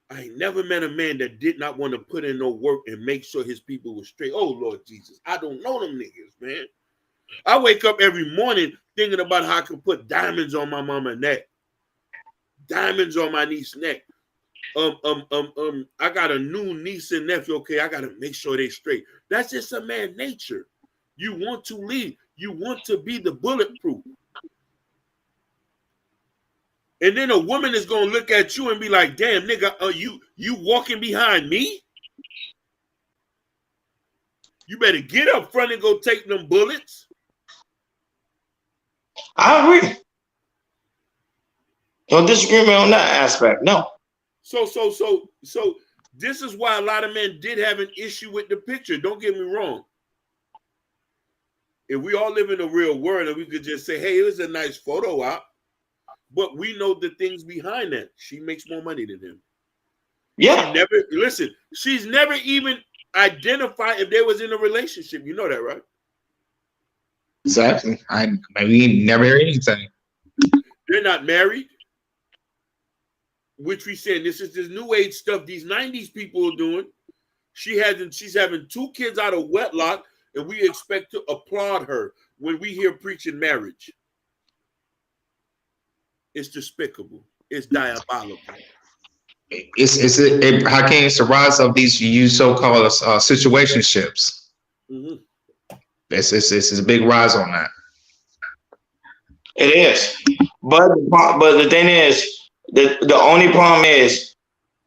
I never met a man that did not want to put in no work and make sure his people were straight. Oh, Lord Jesus. I don't know them niggas, man. I wake up every morning thinking about how I can put diamonds on my mama's neck. Diamonds on my niece's neck. I got a new niece and nephew. Okay, I got to make sure they straight. That's just a man's nature. You want to lead. You want to be the bulletproof. And then a woman is gonna look at you and be like, "Damn, nigga, you walking behind me? You better get up front and go take them bullets." I agree. No disagreement on that aspect. No. So this is why a lot of men did have an issue with the picture. Don't get me wrong. If we all live in the real world and we could just say, "Hey, it was a nice photo op," but we know the things behind that. She makes more money than him. Yeah. She's never even identified if they was in a relationship. You know that, right? Exactly. We never hear anything. They're not married. Which we saying this is this new age stuff these 90s people are doing. She's having 2 kids out of wedlock, and we expect to applaud her when we hear preaching marriage. It's despicable. It's diabolical. Hakeem, it's the rise of these so-called situationships. Mm-hmm. It's a big rise on that. It is. But the thing is, the only problem is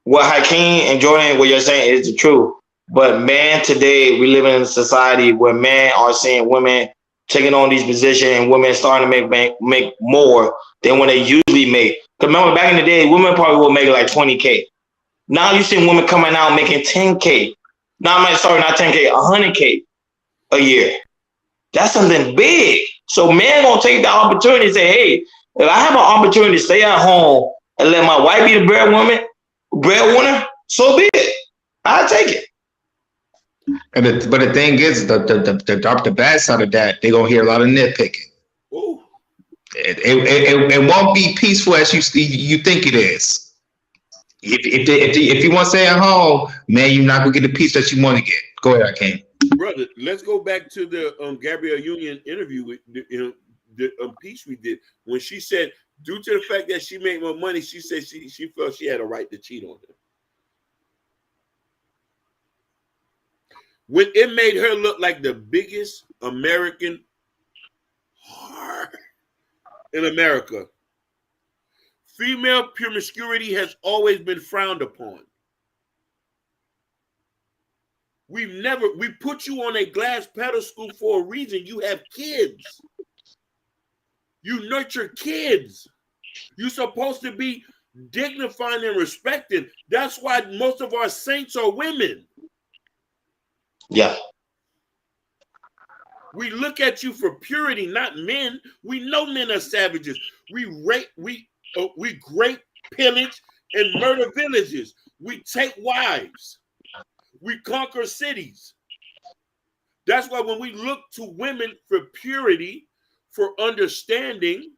what Hakeem and Jordan, what you're saying is the truth. But man, today we live in a society where men are seeing women taking on these positions, and women starting to make more than when they usually make. Because remember, back in the day, women probably would make like 20K. Now you see women coming out making 10K. Now I might start not 10K, 100K a year. That's something big. So men gonna take the opportunity and say, hey, if I have an opportunity to stay at home and let my wife be the breadwinner, so be it. I'll take it. But the thing is, the bad side of that, they're gonna hear a lot of nitpicking. Ooh. It won't be peaceful as you think it is. If you want to stay at home, man, you're not gonna get the peace that you want to get. Go ahead, King. Brother, let's go back to the Gabrielle Union interview with the piece we did when she said, due to the fact that she made more money, she said she felt she had a right to cheat on him. When it made her look like the biggest American whore in America. Female promiscuity has always been frowned upon. We put you on a glass pedestal for a reason. You have kids. You nurture kids. You're supposed to be dignified and respected. That's why most of our saints are women. Yeah. We look at you for purity, not men. We know men are savages. We rape, we pillage and murder villages. We take wives. We conquer cities. That's why when we look to women for purity, for understanding,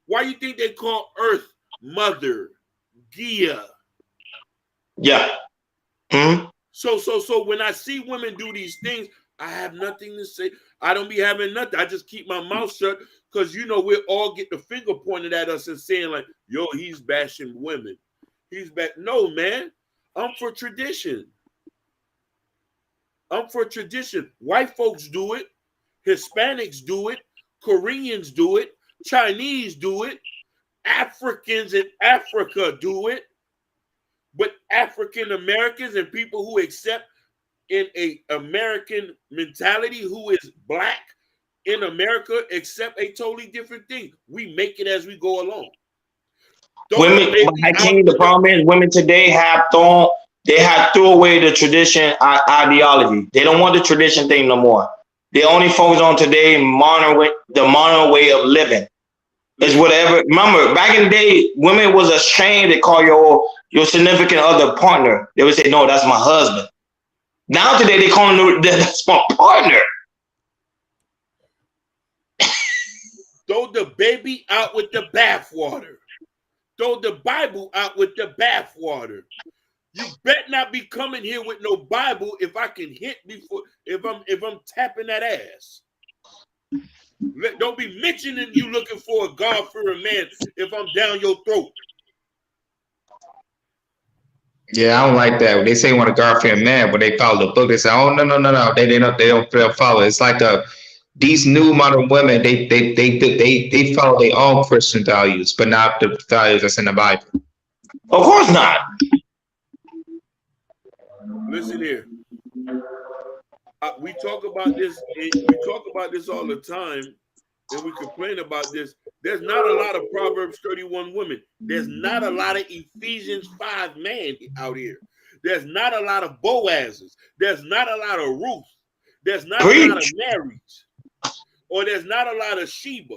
why you think they call Earth Mother, Gia? Yeah. Hmm? So when I see women do these things, I have nothing to say. I don't be having nothing. I just keep my mouth shut because, we'll all get the finger pointed at us and saying like, yo, he's bashing women. He's back. No, man. I'm for tradition. I'm for tradition. White folks do it. Hispanics do it. Koreans do it. Chinese do it. Africans in Africa do it. But African Americans and people who accept in a American mentality who is black in America accept a totally different thing. We make it as we go along. Women, the problem is women today have threw away the tradition ideology. They don't want the tradition thing no more. They only focus on today the modern way of living. It's whatever. Remember, back in the day, women was ashamed to call your significant other partner. They would say, no, that's my husband. Now today they call him that's my partner. Throw the baby out with the bathwater. Throw the Bible out with the bathwater. You bet not be coming here with no Bible if I can hit before if I'm tapping that ass. Don't be mentioning you looking for a God-fearing man if I'm down your throat. Yeah, I don't like that. When they say want a God-fearing man, when they follow the book, they say, "Oh no. They don't follow." It's like these new modern women. They follow their own Christian values, but not the values that's in the Bible. Of course not. Listen here. We talk about this. We talk about this all the time, and we complain about this. There's not a lot of Proverbs 31 women. There's not a lot of Ephesians 5 men out here. There's not a lot of Boazes. There's not a lot of Ruth. There's not a lot of Marys. Or there's not a lot of Sheba.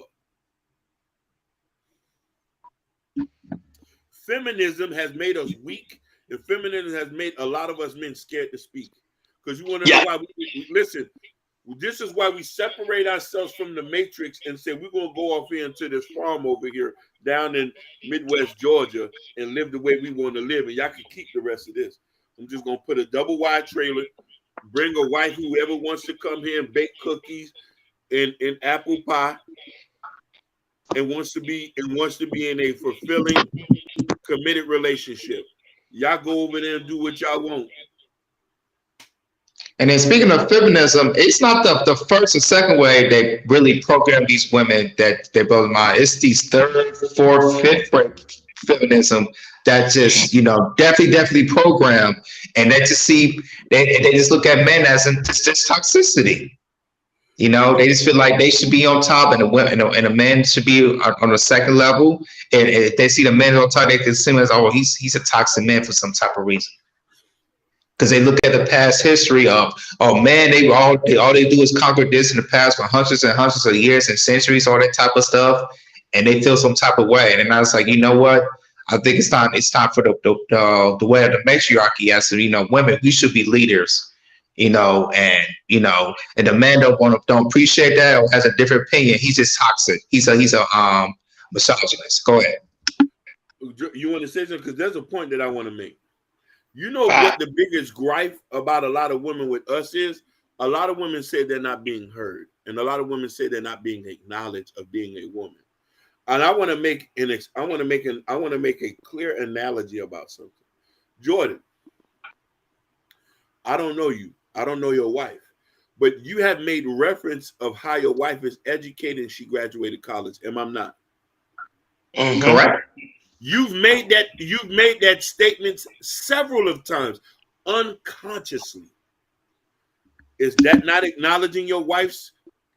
Feminism has made us weak, and feminism has made a lot of us men scared to speak. Because you want to know why listen. This is why we separate ourselves from the matrix and say we're going to go off here into this farm over here down in Midwest Georgia and live the way we want to live. And y'all can keep the rest of this. I'm just going to put a double wide trailer, bring a wife, whoever wants to come here and bake cookies and apple pie and wants to be in a fulfilling, committed relationship. Y'all go over there and do what y'all want. And then speaking of feminism, it's not the first and second way they really program these women that they blow their mind. It's these third, fourth, fifth grade feminism that just, definitely program, and they just look at men as just toxicity. You know, they just feel like they should be on top, and the men should be on the second level. And if they see the men on top, they can see him as, oh, he's a toxic man for some type of reason. Because they look at the past history of, oh man, all they do is conquer this in the past for hundreds and hundreds of years and centuries, all that type of stuff, and they feel some type of way. And then I was like, you know what? I think it's time. It's time for the way of the matriarchy. As to, women, we should be leaders. And the man don't appreciate that or has a different opinion. He's just toxic. He's a misogynist. Go ahead. You want to say something? Because there's a point that I want to make. You know what the biggest gripe about a lot of women with us is? A lot of women say they're not being heard, and a lot of women say they're not being acknowledged of being a woman. And I want to make a clear analogy about something. Jordan, I don't know you. I don't know your wife, but you have made reference of how your wife is educated and she graduated college. Am I not? Mm-hmm. Correct. You've made that statement several of times unconsciously. Is that not acknowledging your wife's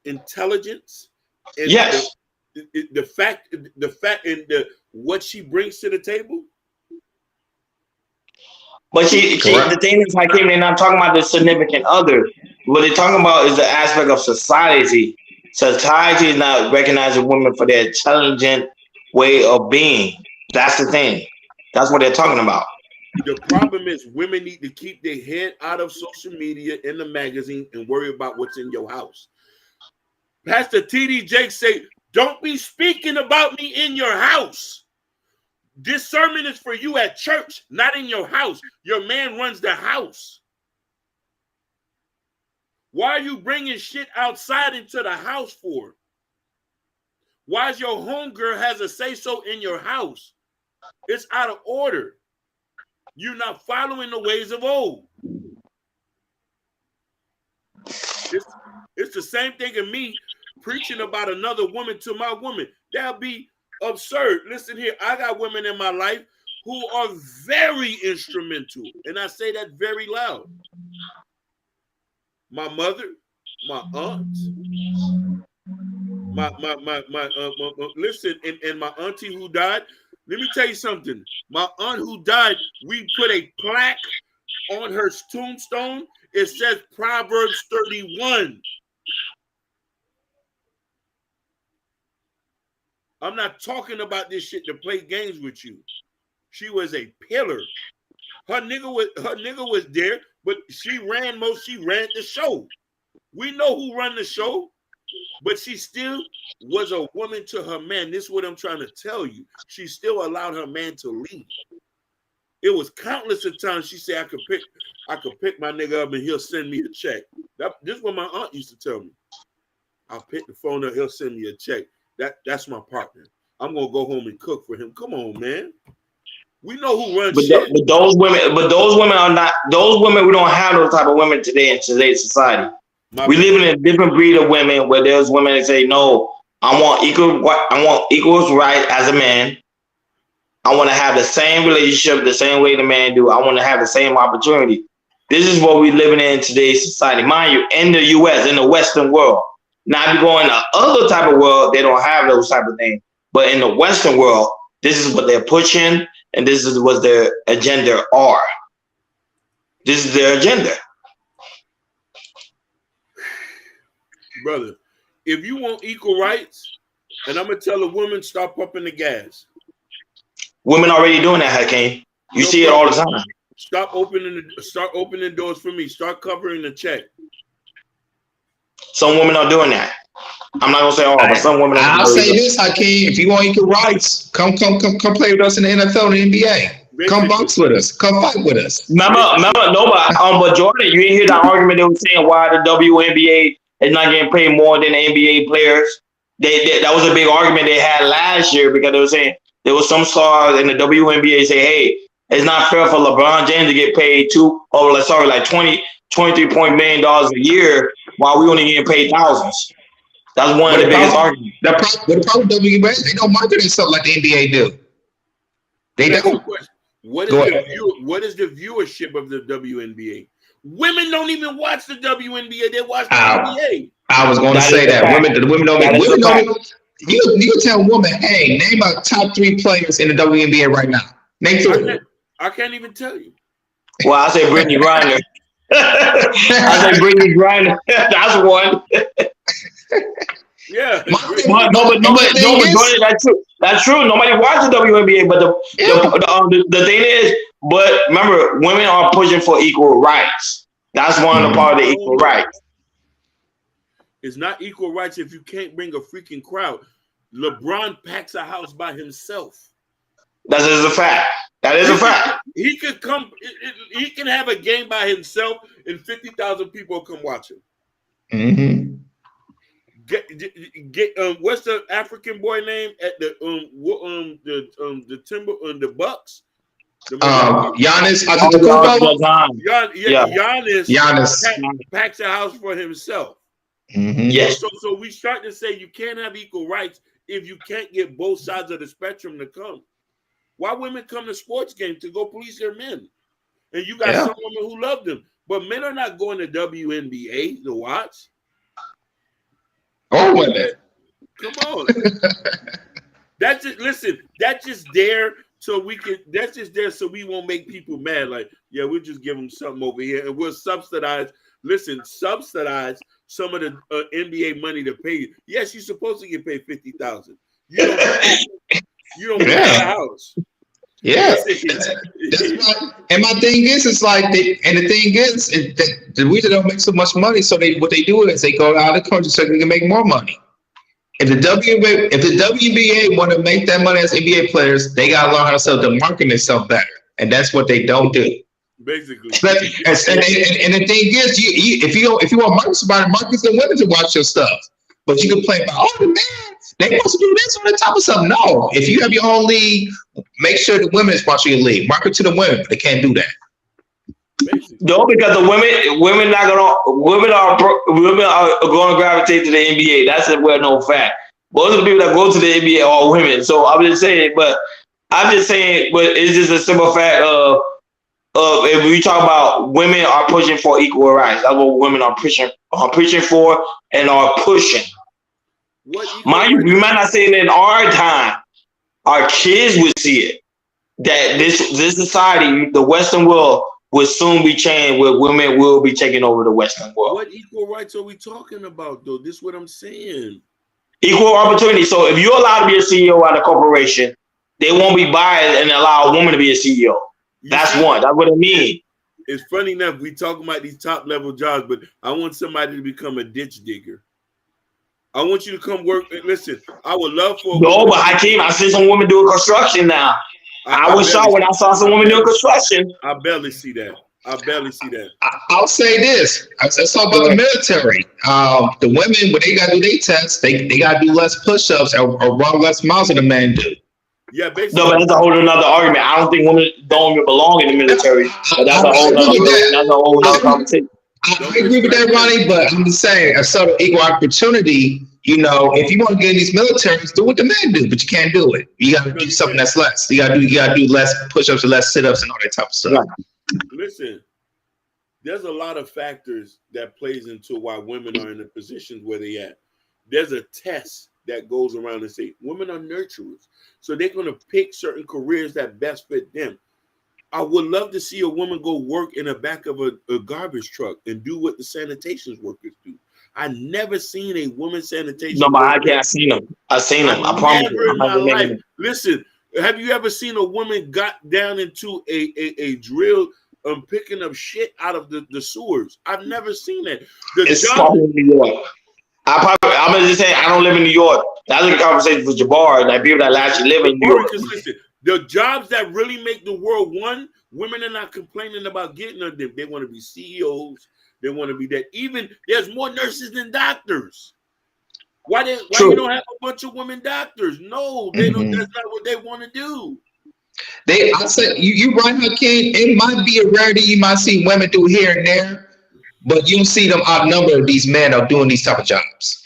intelligence and yes. the fact and what she brings to the table? But the thing is, Hakeem, they're not talking about the significant other. What they're talking about is the aspect of society. Society is not recognizing women for their intelligent way of being. That's the thing. That's what they're talking about. The problem is women need to keep their head out of social media and the magazine and worry about what's in your house. Pastor T.D. Jakes say, don't be speaking about me in your house. This sermon is for you at church, not in your house. Your man runs the house. Why are you bringing shit outside into the house for? Why is your homegirl has a say-so in your house? It's out of order. You're not following the ways of old. It's the same thing in me preaching about another woman to my woman. That'll be absurd. Listen here, I got women in my life who are very instrumental, and I say that very loud. My mother, my aunt, listen, and my auntie who died. Let me tell you something. My aunt who died, we put a plaque on her tombstone. It says Proverbs 31. I'm not talking about this shit to play games with you. She was a pillar. Her nigga was there, but she ran the show. We know who run the show, but she still was a woman to her man. This is what I'm trying to tell you. She still allowed her man to lead. It was countless of times she said, I could pick my nigga up and he'll send me a check. This is what my aunt used to tell me. I'll pick the phone up, he'll send me a check. That's my partner. I'm gonna go home and cook for him. Come on, man. We know who runs shit. But those women are not those women. We don't have those type of women today in today's society. We live in a different breed of women where there's women that say, no, I want equal right as a man. I want to have the same relationship the same way the man do. I want to have the same opportunity. This is what we're living in today's society. Mind you, in the US, in the Western world. Now, if you go in the other type of world, they don't have those type of things. But in the Western world, this is what they're pushing, and this is what their agenda are. This is their agenda. Brother, if you want equal rights, and I'm going to tell a woman, stop pumping the gas. Women already doing that, Hakeem. You see it all the time. Start opening doors for me. Start covering the check. Some women are doing that. I'm not gonna say all, but some women. I'll say this, Hakeem. If you want equal rights, come play with us in the NFL and the NBA. Basically. Come box with us. Come fight with us. Remember, but Jordan, you didn't hear the argument they were saying why the WNBA is not getting paid more than the NBA players. That was a big argument they had last year because they were saying there was some stars in the WNBA say, hey, it's not fair for LeBron James to get paid like $23 million a year while we only getting paid thousands. That's one of the biggest arguments. The problem with WNBA, they don't market themselves like the NBA do. They don't. What is the viewership of the WNBA? Women don't even watch the WNBA. They watch the NBA. I was going to That is say a that fact. women, the women don't make That is a women fact. don't. You tell a woman, hey, name a top 3 players in the WNBA right now. Name I 3. can't. I can't even tell you. Well, I say Brittany Griner. I say Brittany Griner. That's one. Yeah, my, But thing, no, my, but no, my but thing no, but is, Jordan, that's true. That's true. Nobody watches WNBA, but yeah. the thing is, but remember, women are pushing for equal rights. That's one of the part of the equal no. rights. It's not equal rights if you can't bring a freaking crowd. LeBron packs a house by himself. That is a fact. That is a fact. He could come. He can have a game by himself, and 50,000 people will come watch him. Mm-hmm. Get what's the African boy name at the Timber the Bucks? The Giannis Oh, Antetokounmpo. yeah. Giannis Giannis. packs a house for himself. Mm-hmm. Yes. So we start to say you can't have equal rights if you can't get both sides of the spectrum to come. Why women come to sports games to go please their men? And you got some women who love them. But men are not going to WNBA to watch. Or women. Come on. That's just listen, that's just there so we can that's just there so we won't make people mad. Like, yeah, we'll just give them something over here and we'll subsidize some of the NBA money to pay you. Yes, you're supposed to get paid $50,000. You don't buy a house. Yeah, that's why. And my thing is, it's like, the thing is, the reason they don't make so much money, so what they do is they go out of the country so they can make more money. If the WNBA want to make that money as NBA players, they gotta learn how to market themselves better, and that's what they don't do. Basically, and the thing is, if you want market somebody, market the women to watch your stuff, but you can play by the man. They supposed to do this on the top of something. No, if you have your own league, make sure the women is watching your league. Market to the women, but they can't do that. No, because the women are going to gravitate to the NBA. That's a well-known fact. Most of the people that go to the NBA are women. So I'm just saying, but it's just a simple fact of if we talk about women are pushing for equal rights. That's what women are pushing for and are pushing. Mind you, we might not see it in our time. Our kids would see it. That this society, the Western world, will soon be changed where women will be taking over the Western world. What equal rights are we talking about, though? This is what I'm saying. Equal opportunity. So if you're allowed to be a CEO at a corporation, they won't be biased and allow a woman to be a CEO. That's one. That's what it means. It's funny enough, we talking about these top level jobs, but I want somebody to become a ditch digger. I want you to come work. Listen, I would love for. No, but Hakeem, I see some women doing construction now. I was shocked when I saw some women doing construction. I barely see that. I'll say this. Let's talk about the military. The women, when they got to do their tests, they got to do less push-ups or run less miles than the men do. Yeah, basically. No, but that's a whole other argument. I don't think women don't even belong in the military. But that's a whole other conversation. I agree with that, Ronnie, but I'm just saying, a sort of equal opportunity, if you want to get in these militaries, do what the men do, but you can't do it. You got to do something that's less. You got to do less push-ups and less sit-ups and all that type of stuff. Listen, there's a lot of factors that plays into why women are in the positions where they at. There's a test that goes around and say women are nurturers, so they're going to pick certain careers that best fit them. I would love to see a woman go work in the back of a garbage truck and do what the sanitation workers do. I never seen a woman sanitation. No, but I seen them. I promise you. In my life. Listen, have you ever seen a woman got down into a drill picking up shit out of the sewers? I've never seen that. It's probably in New York. I'm just saying I don't live in New York. That's a conversation for Jabbar. Like people that actually live in New York. Listen, the jobs that really make the world one, women are not complaining about getting them. They want to be CEOs. They want to be that. Even there's more nurses than doctors. Why you don't have a bunch of women doctors? No, they don't. That's not what they want to do. I said you right, Hakeem. It might be a rarity. You might see women do here and there, but you don't see them outnumber these men are doing these type of jobs.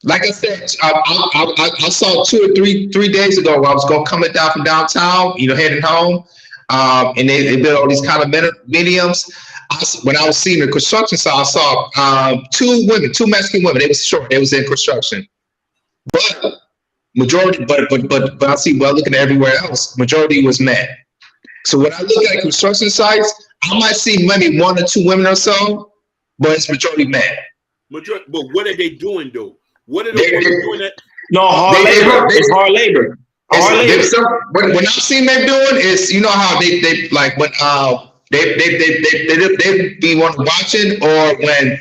Like I said, I saw 2 or 3 days ago where I was coming down from downtown, heading home. and they build all these kind of mediums. When I was seeing the construction site, I saw two Mexican women. They was short. They was in construction, but majority. But I see. Well, looking at everywhere else, majority was men. So when I look at construction sites, I might see maybe one or two women or so, but it's majority men. Majority, but what are they doing though? What are They, those women doing? That No, hard labor. It's hard labor. Hard labor. When I've seen them doing is, you know how they like when they be one watching, or when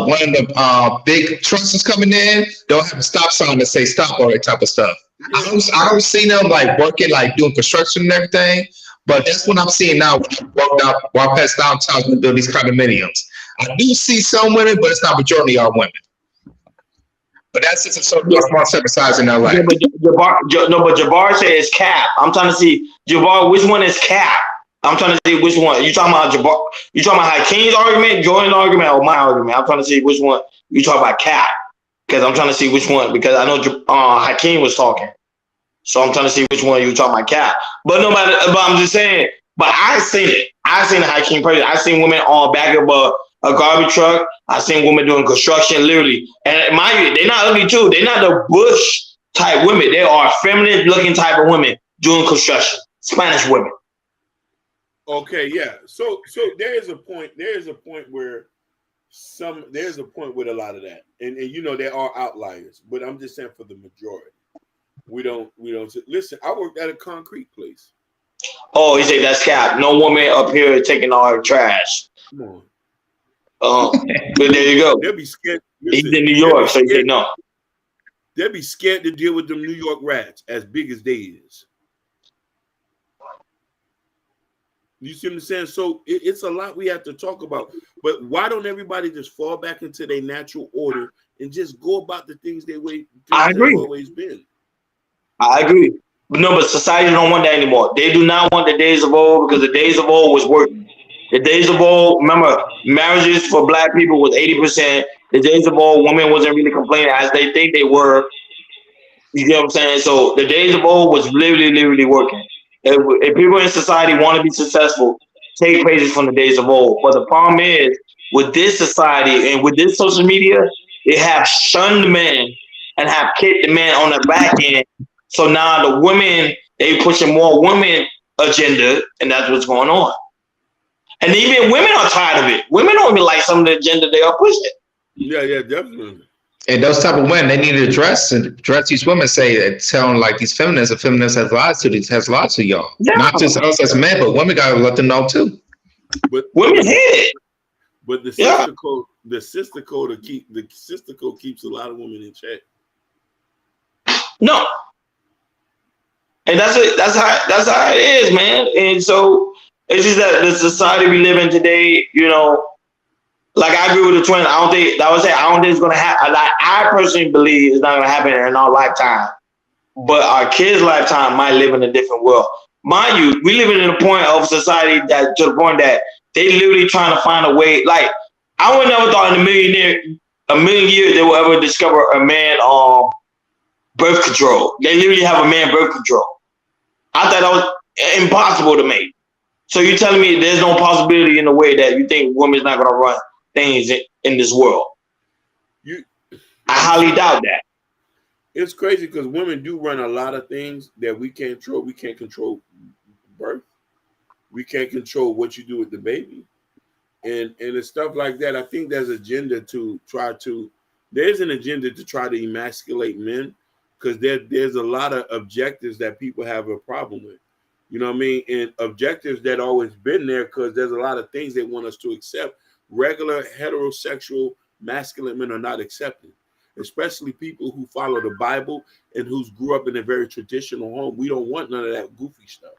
one of the big trucks is coming in, they'll have a stop sign that say stop, all that type of stuff. Yeah. I don't see them like working, like doing construction and everything, but that's what I'm seeing now when I walk past downtown and build these condominiums. I do see some women, but it's not majority are women. But that's just a small sample size in LA. Yeah, but Jabbar said it's cap. I'm trying to see, Jabbar, which one is cap? I'm trying to see which one. You talking about Jabbar? You talking about Hakeem's argument, Jordan's argument, or my argument? I'm trying to see which one you talk about cap. Because I'm trying to see which one, because I know Hakeem was talking. So I'm trying to see which one you talking about cap. But I'm just saying, but I seen it. I seen the Hakeem person. I seen women on back of a garbage truck. I seen women doing construction, literally. And mind you, they're not ugly too. They're not the bush type women. They are feminine looking type of women doing construction. Spanish women. Okay, yeah. So there is a point. There is a point where there's a point with a lot of that, and you know there are outliers. But I'm just saying for the majority, we don't listen. I worked at a concrete place. Oh, he said that's cap. No woman up here taking all her trash. Come on. But there you go. They'll be scared. Listen, he's in New York, so he said no. They'll be scared to deal with them New York rats as big as they is. You see what I'm saying? So it's a lot we have to talk about. But why don't everybody just fall back into their natural order and just go about the things I agree. they've always been? I agree. But society don't want that anymore. They do not want the days of old, because the days of old was working. The days of old, remember, marriages for black people was 80%. The days of old, women wasn't really complaining as they think they were. You get what I'm saying? So the days of old was literally working. If people in society want to be successful, take pages from the days of old. But the problem is, with this society and with this social media, they have shunned men and have kicked the men on the back end. So now the women, they pushing more women agenda, and that's what's going on. And even women are tired of it. Women don't even like some of the agenda they are pushing. Yeah, definitely. And those type of women, they need to address these women, tell them like these feminists, the feminists has lied to y'all. Yeah. Not just us as men, but women gotta let them know too. But women hate it. But the sister code keeps a lot of women in check. No. And that's how it is, man. And so it's just that the society we live in today, you know, like I agree with the twin. I don't think it's gonna happen. Like, I personally believe it's not gonna happen in our lifetime. But our kids' lifetime might live in a different world. Mind you, we live in a point of society that to the point that they literally trying to find a way. Like, I would never thought in a million years they will ever discover a man on birth control. They literally have a man birth control. I thought that was impossible to make. So you're telling me there's no possibility in the way that you think women's not gonna run things in this world? I highly doubt that. It's crazy because women do run a lot of things that we can't control. We can't control birth. We can't control what you do with the baby. And it's stuff like that. I think there's an agenda there's an agenda to try to emasculate men, because there's a lot of objectives that people have a problem with. You know what I mean? And objectives that always been there, because there's a lot of things they want us to accept. Regular heterosexual masculine men are not accepted, especially people who follow the Bible and who's grew up in a very traditional home. We don't want none of that goofy stuff.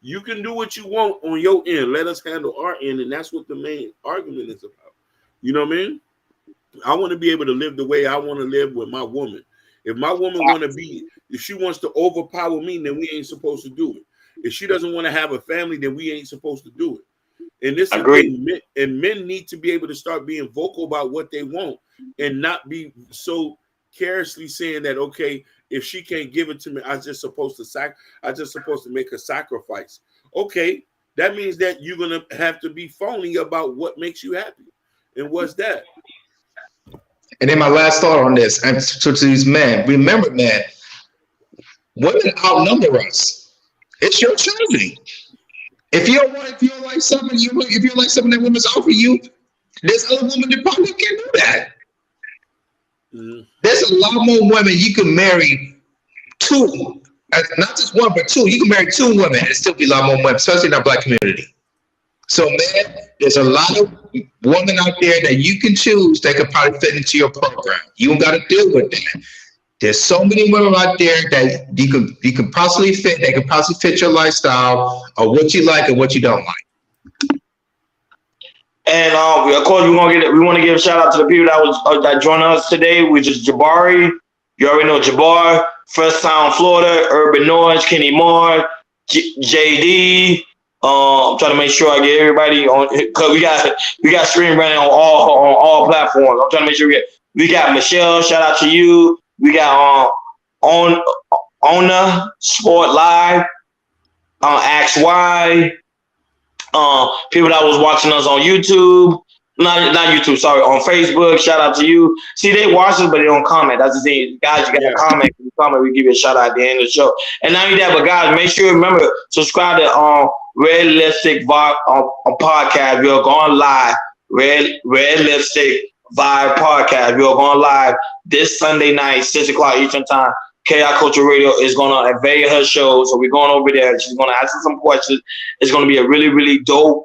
You can do what you want on your end. Let us handle our end, and that's what the main argument is about. You know what I mean? I want to be able to live the way I want to live with my woman. If my woman if she wants to overpower me, then we ain't supposed to do it. If she doesn't want to have a family, then we ain't supposed to do it. And this is men need to be able to start being vocal about what they want, and not be so carelessly saying that, okay, if she can't give it to me, I just supposed to make a sacrifice. Okay, that means that you're gonna have to be phony about what makes you happy. And what's that? And then my last thought on this, and to these men, remember, man, women outnumber us. It's your choosing. If you don't like something, if you don't like something that women's offer you, there's other women that probably can do that. Mm. There's a lot more women you can marry two, not just one, but two. You can marry two women and still be a lot more women, especially in our black community. So, man, there's a lot of women out there that you can choose that could probably fit into your program. You don't got to deal with that. There's so many women out there that you can possibly fit. They can possibly fit your lifestyle or what you like and what you don't like. And of course, we want to give a shout out to the people that joined us today, which is Jabari. You already know Jabbar, First Town, Florida, Urban Noise, Kenny Moore, JD. I'm trying to make sure I get everybody on, because we got stream running on all platforms. I'm trying to make sure we got Michelle. Shout out to you. We got Ona Sport Live, Ask Why. People that was watching us on YouTube, not YouTube, sorry, on Facebook. Shout out to you. See, they watch us, but they don't comment. That's the thing, guys. You got to comment. If you comment, we give you a shout out at the end of the show. And not only that, but guys, make sure remember subscribe to Red Lipstick Vibe podcast. We are going live. Red Lipstick Vibe podcast. We are going live this Sunday night, 6:00 Eastern Time. KI Culture Radio is going to unveil her show, so we're going over there. She's going to ask us some questions. It's going to be a really, really dope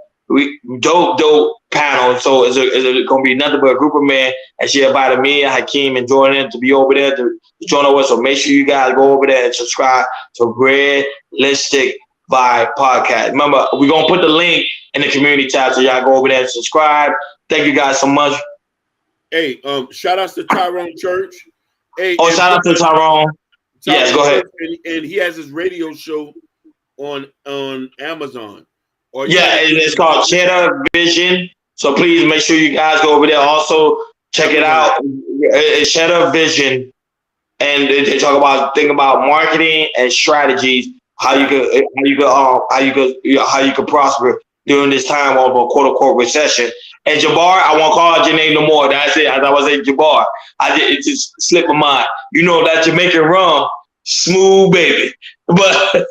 panel. So it's going to be nothing but a group of men, and she invited me and Hakeem and Jordan to be over there to join us. So make sure you guys go over there and subscribe to Red Lipstick Vibe podcast. Remember, we're going to put the link in the community tab, so y'all go over there and subscribe. Thank you guys so much. Hey, shout outs to Tyrone Church. Hey, shout out to Tyrone. Yes, go ahead. And he has his radio show on Amazon. And it's called Cheddar Vision. So please make sure you guys go over there. Also, check it out. It's Cheddar Vision, and they talk about marketing and strategies, how you could prosper during this time of a quote unquote recession. And Jabbar, I won't call out your name no more. That's it. As I was saying, Jabbar, it just slipped my mind. You know that Jamaican rum, smooth baby. But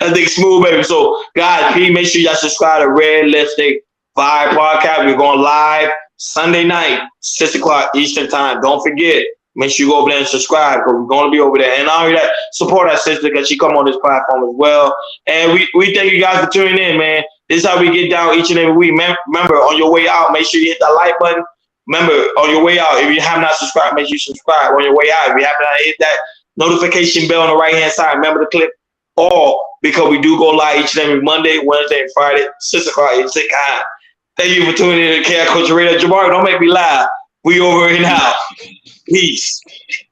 I think smooth baby. So guys, please make sure y'all subscribe to Red Lipstick Vibe podcast. We're going live Sunday night, 6:00 Eastern Time. Don't forget. Make sure you go over there and subscribe, because we're going to be over there. And not only that, support our sister, because she come on this platform as well. And we thank you guys for tuning in, man. This is how we get down each and every week. Remember, on your way out, make sure you hit that like button. Remember, on your way out, if you have not subscribed, make sure you subscribe. On your way out, if you have not hit that notification bell on the right-hand side, remember to click all, because we do go live each and every Monday, Wednesday, and Friday, 6:00 Eastern Time. Thank you for tuning in to KI Culture Radio. Jabari, don't make me laugh. We over and out. Peace.